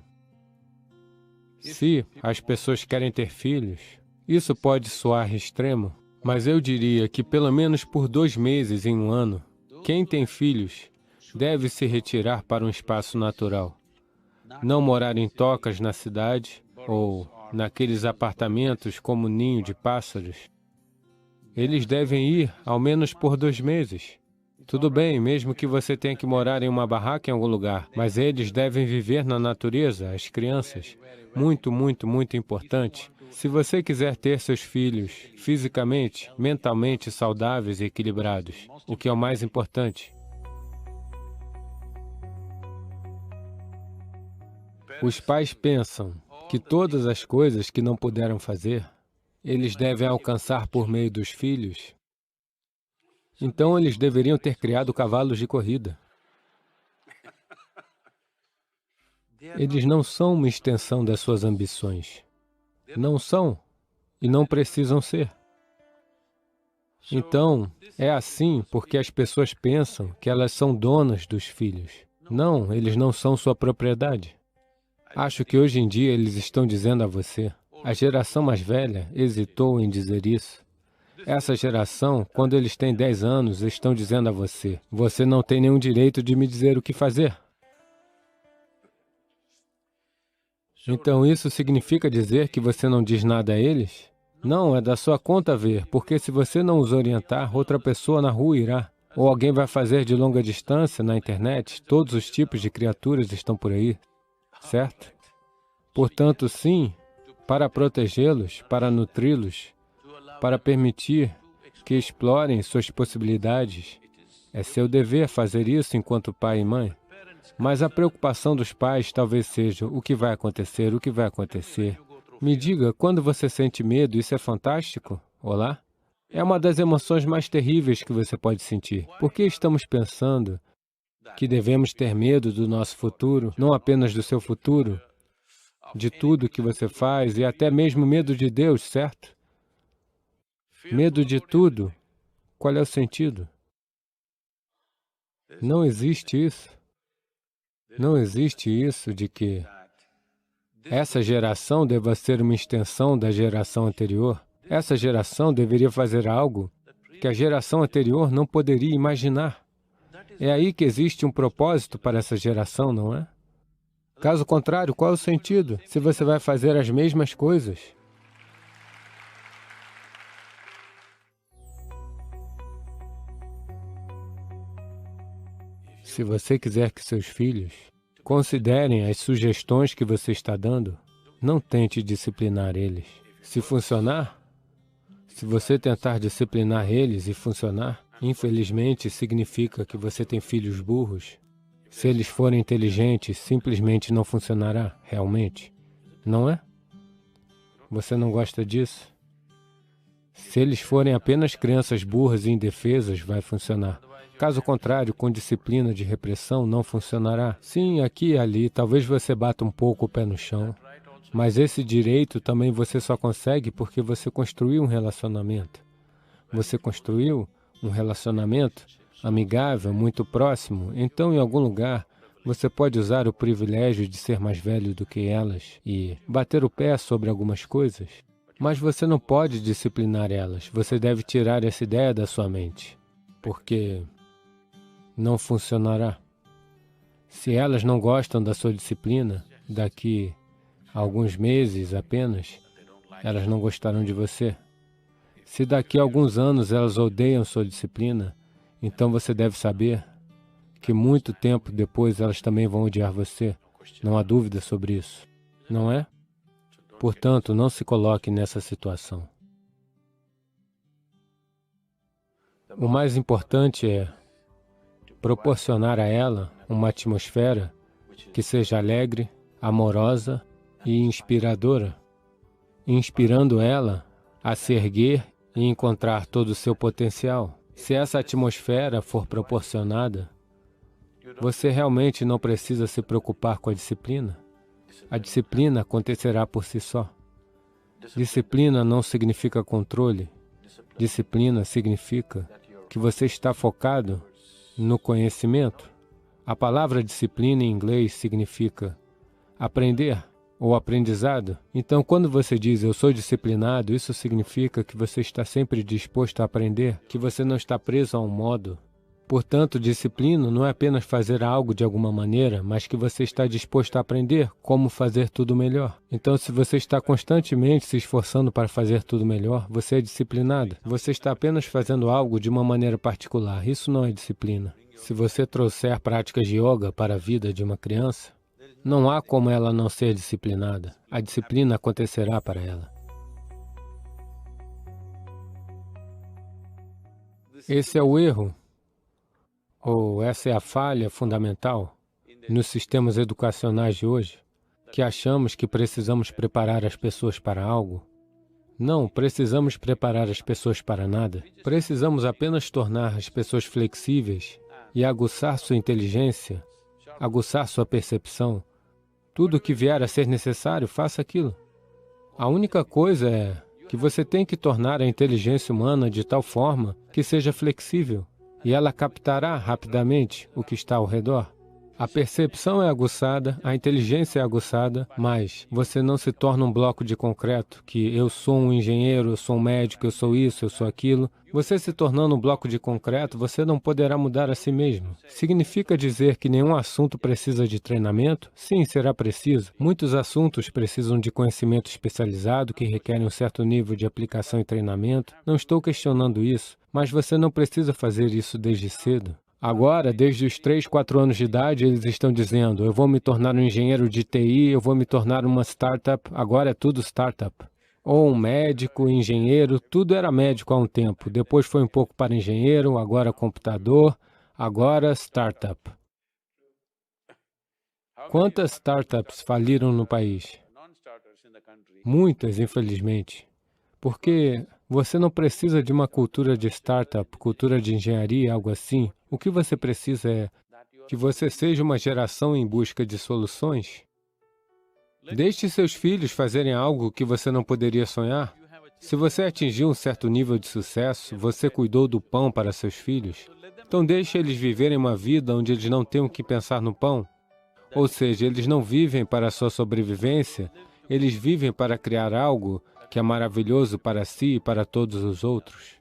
Se as pessoas querem ter filhos, isso pode soar extremo, mas eu diria que pelo menos por 2 meses em um ano, quem tem filhos deve se retirar para um espaço natural. Não morar em tocas na cidade ou naqueles apartamentos como ninho de pássaros. Eles devem ir ao menos por 2 meses. Tudo bem, mesmo que você tenha que morar em uma barraca em algum lugar, mas eles devem viver na natureza, as crianças. Muito, muito, muito importante. Se você quiser ter seus filhos fisicamente, mentalmente saudáveis e equilibrados, o que é o mais importante. Os pais pensam que todas as coisas que não puderam fazer, eles devem alcançar por meio dos filhos. Então, eles deveriam ter criado cavalos de corrida. Eles não são uma extensão das suas ambições. Não são e não precisam ser. Então, é assim porque as pessoas pensam que elas são donas dos filhos. Não, eles não são sua propriedade. Acho que hoje em dia eles estão dizendo a você, a geração mais velha hesitou em dizer isso. Essa geração, quando eles têm 10 anos, estão dizendo a você, você não tem nenhum direito de me dizer o que fazer. Então isso significa dizer que você não diz nada a eles? Não, é da sua conta ver, porque se você não os orientar, outra pessoa na rua irá. Ou alguém vai fazer de longa distância na internet, todos os tipos de criaturas estão por aí, certo? Portanto, sim, para protegê-los, para nutri-los, para permitir que explorem suas possibilidades. É seu dever fazer isso enquanto pai e mãe. Mas a preocupação dos pais talvez seja o que vai acontecer, o que vai acontecer. Me diga, quando você sente medo, isso é fantástico? Olá? É uma das emoções mais terríveis que você pode sentir. Por que estamos pensando que devemos ter medo do nosso futuro, não apenas do seu futuro, de tudo que você faz e até mesmo medo de Deus, certo? Medo de tudo. Qual é o sentido? Não existe isso. Não existe isso de que essa geração deva ser uma extensão da geração anterior. Essa geração deveria fazer algo que a geração anterior não poderia imaginar. É aí que existe um propósito para essa geração, não é? Caso contrário, qual é o sentido? Se você vai fazer as mesmas coisas. Se você quiser que seus filhos considerem as sugestões que você está dando, não tente disciplinar eles. Se funcionar, se você tentar disciplinar eles e funcionar, infelizmente significa que você tem filhos burros. Se eles forem inteligentes, simplesmente não funcionará, realmente. Não é? Você não gosta disso? Se eles forem apenas crianças burras e indefesas, vai funcionar. Caso contrário, com disciplina de repressão, não funcionará. Sim, aqui e ali, talvez você bata um pouco o pé no chão, mas esse direito também você só consegue porque você construiu um relacionamento. Você construiu um relacionamento amigável, muito próximo, então em algum lugar você pode usar o privilégio de ser mais velho do que elas e bater o pé sobre algumas coisas, mas você não pode disciplinar elas, você deve tirar essa ideia da sua mente, porque não funcionará. Se elas não gostam da sua disciplina, daqui a alguns meses apenas, elas não gostarão de você. Se daqui a alguns anos elas odeiam sua disciplina, então você deve saber que muito tempo depois elas também vão odiar você. Não há dúvida sobre isso, não é? Portanto, não se coloque nessa situação. O mais importante é proporcionar a ela uma atmosfera que seja alegre, amorosa e inspiradora, inspirando ela a se erguer e encontrar todo o seu potencial. Se essa atmosfera for proporcionada, você realmente não precisa se preocupar com a disciplina. A disciplina acontecerá por si só. Disciplina não significa controle. Disciplina significa que você está focado no conhecimento. A palavra disciplina em inglês significa aprender ou aprendizado. Então, quando você diz, eu sou disciplinado, isso significa que você está sempre disposto a aprender, que você não está preso a um modo. Portanto, disciplina não é apenas fazer algo de alguma maneira, mas que você está disposto a aprender como fazer tudo melhor. Então, se você está constantemente se esforçando para fazer tudo melhor, você é disciplinado. Você está apenas fazendo algo de uma maneira particular. Isso não é disciplina. Se você trouxer práticas de yoga para a vida de uma criança, não há como ela não ser disciplinada. A disciplina acontecerá para ela. Esse é o erro, ou essa é a falha fundamental nos sistemas educacionais de hoje, que achamos que precisamos preparar as pessoas para algo. Não, precisamos preparar as pessoas para nada. Precisamos apenas tornar as pessoas flexíveis e aguçar sua inteligência, aguçar sua percepção. Tudo o que vier a ser necessário, faça aquilo. A única coisa é que você tem que tornar a inteligência humana de tal forma que seja flexível, e ela captará rapidamente o que está ao redor. A percepção é aguçada, a inteligência é aguçada, mas você não se torna um bloco de concreto, que eu sou um engenheiro, eu sou um médico, eu sou isso, eu sou aquilo. Você se tornando um bloco de concreto, você não poderá mudar a si mesmo. Significa dizer que nenhum assunto precisa de treinamento? Sim, será preciso. Muitos assuntos precisam de conhecimento especializado, que requerem um certo nível de aplicação e treinamento. Não estou questionando isso, mas você não precisa fazer isso desde cedo. Agora, desde os 3, 4 anos de idade, eles estão dizendo, eu vou me tornar um engenheiro de TI, eu vou me tornar uma startup, agora é tudo startup. Ou um médico, engenheiro, tudo era médico há um tempo, depois foi um pouco para engenheiro, agora computador, agora startup. Quantas startups faliram no país? Muitas, infelizmente. Porque você não precisa de uma cultura de startup, cultura de engenharia, algo assim. O que você precisa é que você seja uma geração em busca de soluções. Deixe seus filhos fazerem algo que você não poderia sonhar. Se você atingiu um certo nível de sucesso, você cuidou do pão para seus filhos, então deixe eles viverem uma vida onde eles não tenham que pensar no pão. Ou seja, eles não vivem para a sua sobrevivência, eles vivem para criar algo que é maravilhoso para si e para todos os outros.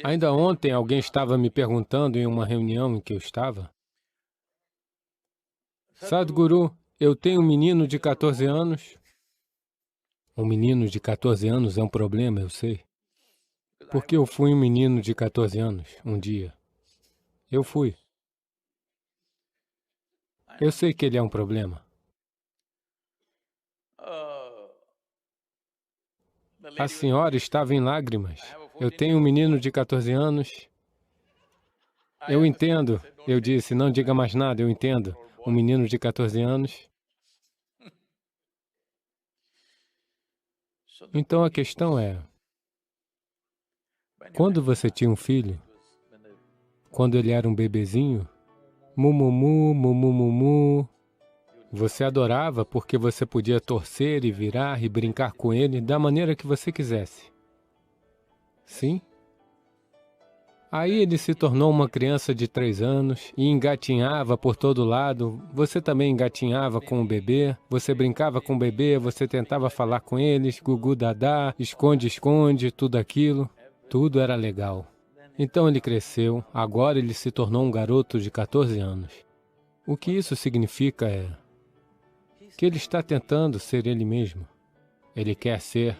Ainda ontem, alguém estava me perguntando em uma reunião em que eu estava, Sadhguru, eu tenho um menino de 14 anos. Um menino de 14 anos é um problema, eu sei. Porque eu fui um menino de 14 anos, um dia. Eu fui. Eu sei que ele é um problema. A senhora estava em lágrimas. Eu tenho um menino de 14 anos. Eu entendo. Eu disse, não diga mais nada, eu entendo. Um menino de 14 anos. Então a questão é, quando você tinha um filho, quando ele era um bebezinho, mumumu, mumumumu, você adorava porque você podia torcer e virar e brincar com ele da maneira que você quisesse. Sim? Aí ele se tornou uma criança de 3 anos e engatinhava por todo lado. Você também engatinhava com o bebê, você brincava com o bebê, você tentava falar com eles, gugu dadá, esconde, esconde, tudo aquilo. Tudo era legal. Então ele cresceu, agora ele se tornou um garoto de 14 anos. O que isso significa é que ele está tentando ser ele mesmo. Ele quer ser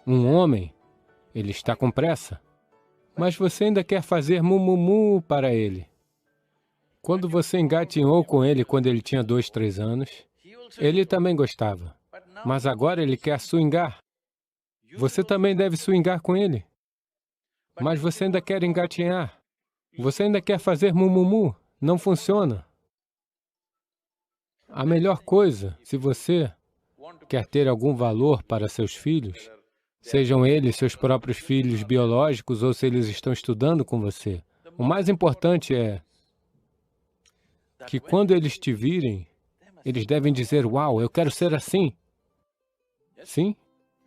um homem, ele está com pressa. Mas você ainda quer fazer mumumu para ele. Quando você engatinhou com ele quando ele tinha 2, 3 anos, ele também gostava. Mas agora ele quer swingar. Você também deve swingar com ele. Mas você ainda quer engatinhar. Você ainda quer fazer mumumu. Não funciona. A melhor coisa, se você quer ter algum valor para seus filhos, sejam eles seus próprios filhos biológicos ou se eles estão estudando com você, o mais importante é que quando eles te virem, eles devem dizer, uau, eu quero ser assim. Sim?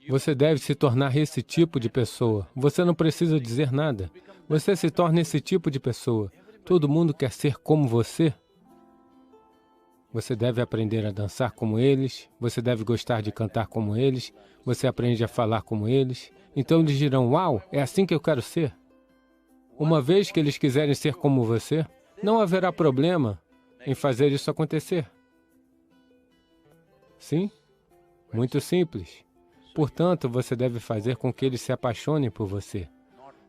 Você deve se tornar esse tipo de pessoa. Você não precisa dizer nada. Você se torna esse tipo de pessoa. Todo mundo quer ser como você. Você deve aprender a dançar como eles, você deve gostar de cantar como eles, você aprende a falar como eles. Então eles dirão, uau, é assim que eu quero ser. Uma vez que eles quiserem ser como você, não haverá problema em fazer isso acontecer. Sim? Muito simples. Portanto, você deve fazer com que eles se apaixonem por você.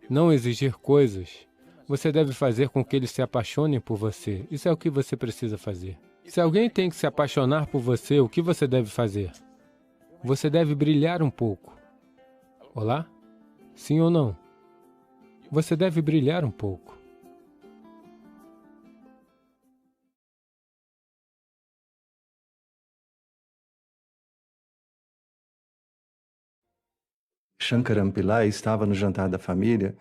Não exigir coisas. Você deve fazer com que eles se apaixonem por você. Isso é o que você precisa fazer. Se alguém tem que se apaixonar por você, o que você deve fazer? Você deve brilhar um pouco. Olá? Sim ou não? Você deve brilhar um pouco. Shankaran Pillai estava no jantar da família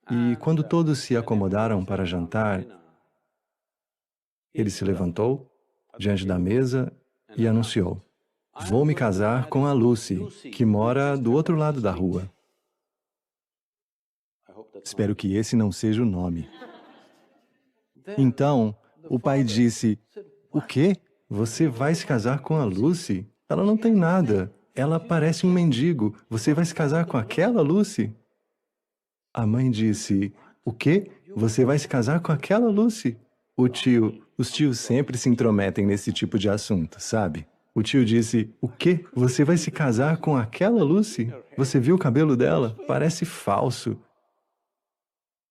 e, quando todos se acomodaram para jantar, ele se levantou diante da mesa e anunciou: "Vou me casar com a Lucy, que mora do outro lado da rua." Espero que esse não seja o nome. Então, o pai disse: "O quê? Você vai se casar com a Lucy? Ela não tem nada. Ela parece um mendigo. Você vai se casar com aquela Lucy?" A mãe disse: "O quê? Você vai se casar com aquela Lucy?" Os tios sempre se intrometem nesse tipo de assunto, sabe? O tio disse: "O quê? Você vai se casar com aquela Lucy? Você viu o cabelo dela? Parece falso."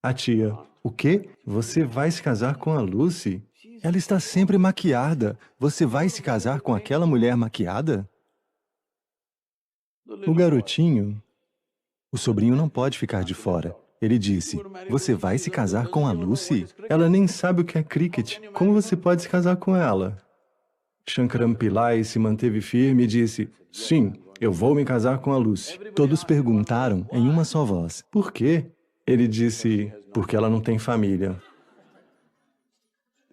A tia: "O quê? Você vai se casar com a Lucy? Ela está sempre maquiada. Você vai se casar com aquela mulher maquiada?" O garotinho, o sobrinho não pode ficar de fora. Ele disse: "Você vai se casar com a Lucy? Ela nem sabe o que é cricket. Como você pode se casar com ela?" Shankaran Pillai se manteve firme e disse: "Sim, eu vou me casar com a Lucy." Todos perguntaram em uma só voz: "Por quê?" Ele disse: "Porque ela não tem família."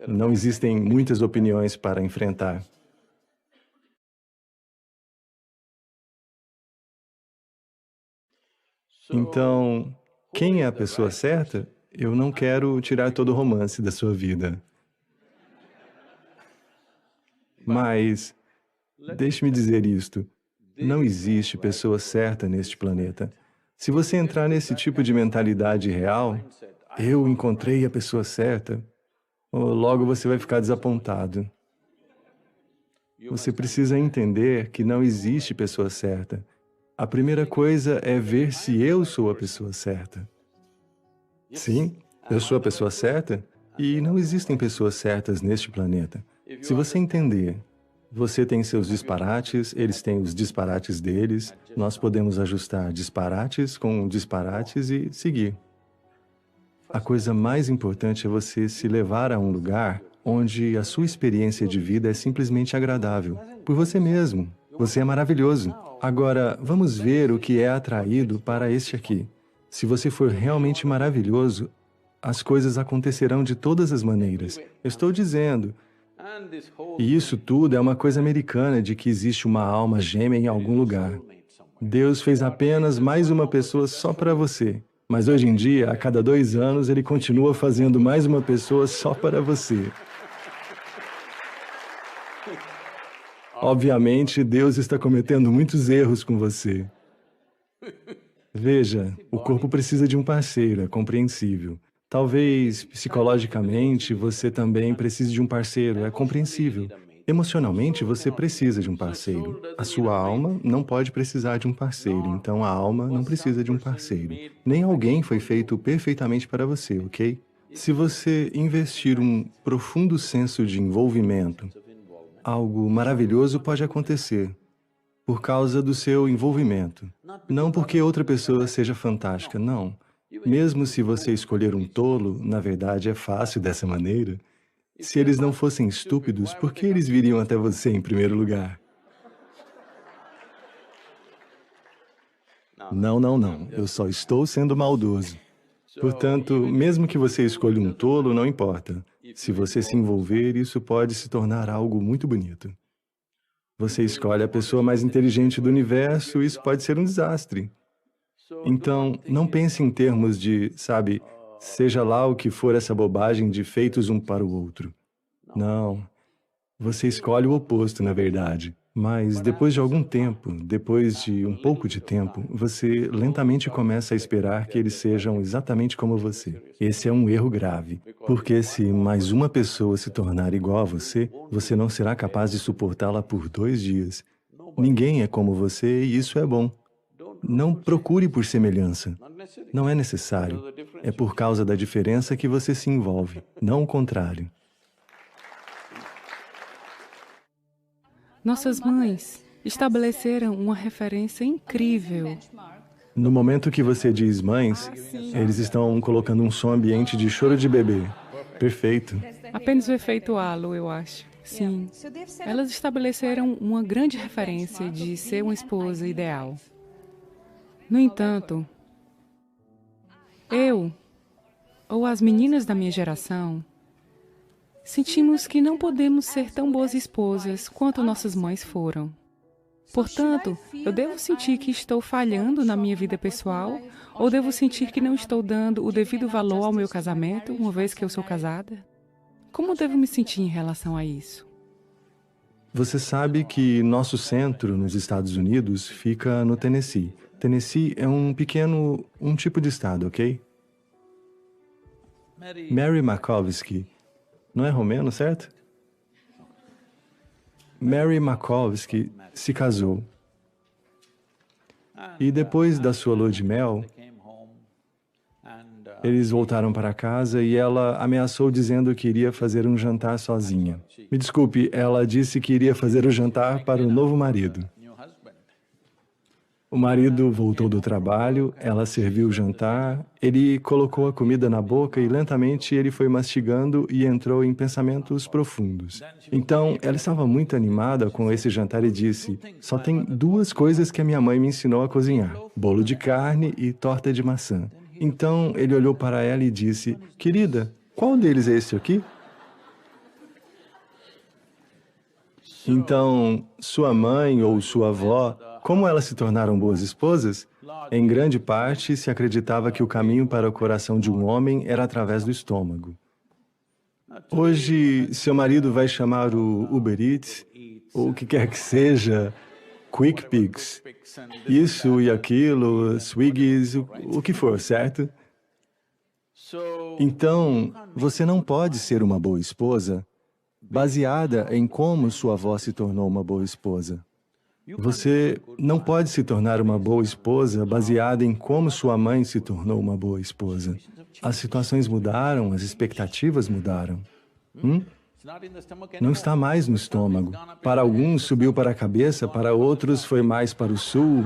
Não existem muitas opiniões para enfrentar. Então, quem é a pessoa certa? Eu não quero tirar todo o romance da sua vida. Mas, deixe-me dizer isto, não existe pessoa certa neste planeta. Se você entrar nesse tipo de mentalidade real, eu encontrei a pessoa certa, logo você vai ficar desapontado. Você precisa entender que não existe pessoa certa. A primeira coisa é ver se eu sou a pessoa certa. Sim, eu sou a pessoa certa e não existem pessoas certas neste planeta. Se você entender, você tem seus disparates, eles têm os disparates deles, nós podemos ajustar disparates com disparates e seguir. A coisa mais importante é você se levar a um lugar onde a sua experiência de vida é simplesmente agradável, por você mesmo. Você é maravilhoso. Agora, vamos ver o que é atraído para este aqui. Se você for realmente maravilhoso, as coisas acontecerão de todas as maneiras. Eu estou dizendo. E isso tudo é uma coisa americana de que existe uma alma gêmea em algum lugar. Deus fez apenas mais uma pessoa só para você. Mas hoje em dia, a cada 2 anos, Ele continua fazendo mais uma pessoa só para você. Obviamente, Deus está cometendo muitos erros com você. Veja, o corpo precisa de um parceiro, é compreensível. Talvez, psicologicamente, você também precise de um parceiro, é compreensível. Emocionalmente, você precisa de um parceiro. A sua alma não pode precisar de um parceiro, então a alma não precisa de um parceiro. Nem alguém foi feito perfeitamente para você, ok? Se você investir um profundo senso de envolvimento, algo maravilhoso pode acontecer por causa do seu envolvimento. Não porque outra pessoa seja fantástica, não. Mesmo se você escolher um tolo, na verdade é fácil dessa maneira. Se eles não fossem estúpidos, por que eles viriam até você em primeiro lugar? Não, não, não. Eu só estou sendo maldoso. Portanto, mesmo que você escolha um tolo, não importa. Se você se envolver, isso pode se tornar algo muito bonito. Você escolhe a pessoa mais inteligente do universo, isso pode ser um desastre. Então, não pense em termos de, sabe, seja lá o que for essa bobagem de feitos um para o outro. Não. Você escolhe o oposto, na verdade. Mas depois de algum tempo, depois de um pouco de tempo, você lentamente começa a esperar que eles sejam exatamente como você. Esse é um erro grave, porque se mais uma pessoa se tornar igual a você, você não será capaz de suportá-la por 2 dias. Ninguém é como você e isso é bom. Não procure por semelhança. Não é necessário. É por causa da diferença que você se envolve, não o contrário. Nossas mães estabeleceram uma referência incrível. No momento que você diz mães, eles estão colocando um som ambiente de choro de bebê. Perfeito. Apenas o efeito halo, eu acho. Sim. Elas estabeleceram uma grande referência de ser uma esposa ideal. No entanto, eu, ou as meninas da minha geração, sentimos que não podemos ser tão boas esposas quanto nossas mães foram. Portanto, eu devo sentir que estou falhando na minha vida pessoal ou devo sentir que não estou dando o devido valor ao meu casamento, uma vez que eu sou casada? Como devo me sentir em relação a isso? Você sabe que nosso centro nos Estados Unidos fica no Tennessee. Tennessee é um tipo de estado, ok? Mary Makovsky, não é romeno, certo? Mary Makovsky se casou. E depois da sua lua de mel, eles voltaram para casa e ela ameaçou dizendo que iria fazer um jantar sozinha. Me desculpe, ela disse que iria fazer o jantar para o novo marido. O marido voltou do trabalho, ela serviu o jantar, ele colocou a comida na boca e lentamente ele foi mastigando e entrou em pensamentos profundos. Então, ela estava muito animada com esse jantar e disse, só tem 2 coisas que a minha mãe me ensinou a cozinhar, bolo de carne e torta de maçã. Então, ele olhou para ela e disse, querida, qual deles é esse aqui? Então, sua mãe ou sua avó, como elas se tornaram boas esposas? Em grande parte, se acreditava que o caminho para o coração de um homem era através do estômago. Hoje, seu marido vai chamar o Uber Eats, ou o que quer que seja, Quick Picks, isso e aquilo, Swiggies, o que for, certo? Então, você não pode ser uma boa esposa baseada em como sua avó se tornou uma boa esposa. Você não pode se tornar uma boa esposa baseada em como sua mãe se tornou uma boa esposa. As situações mudaram, as expectativas mudaram. Não está mais no estômago. Para alguns subiu para a cabeça, para outros foi mais para o sul.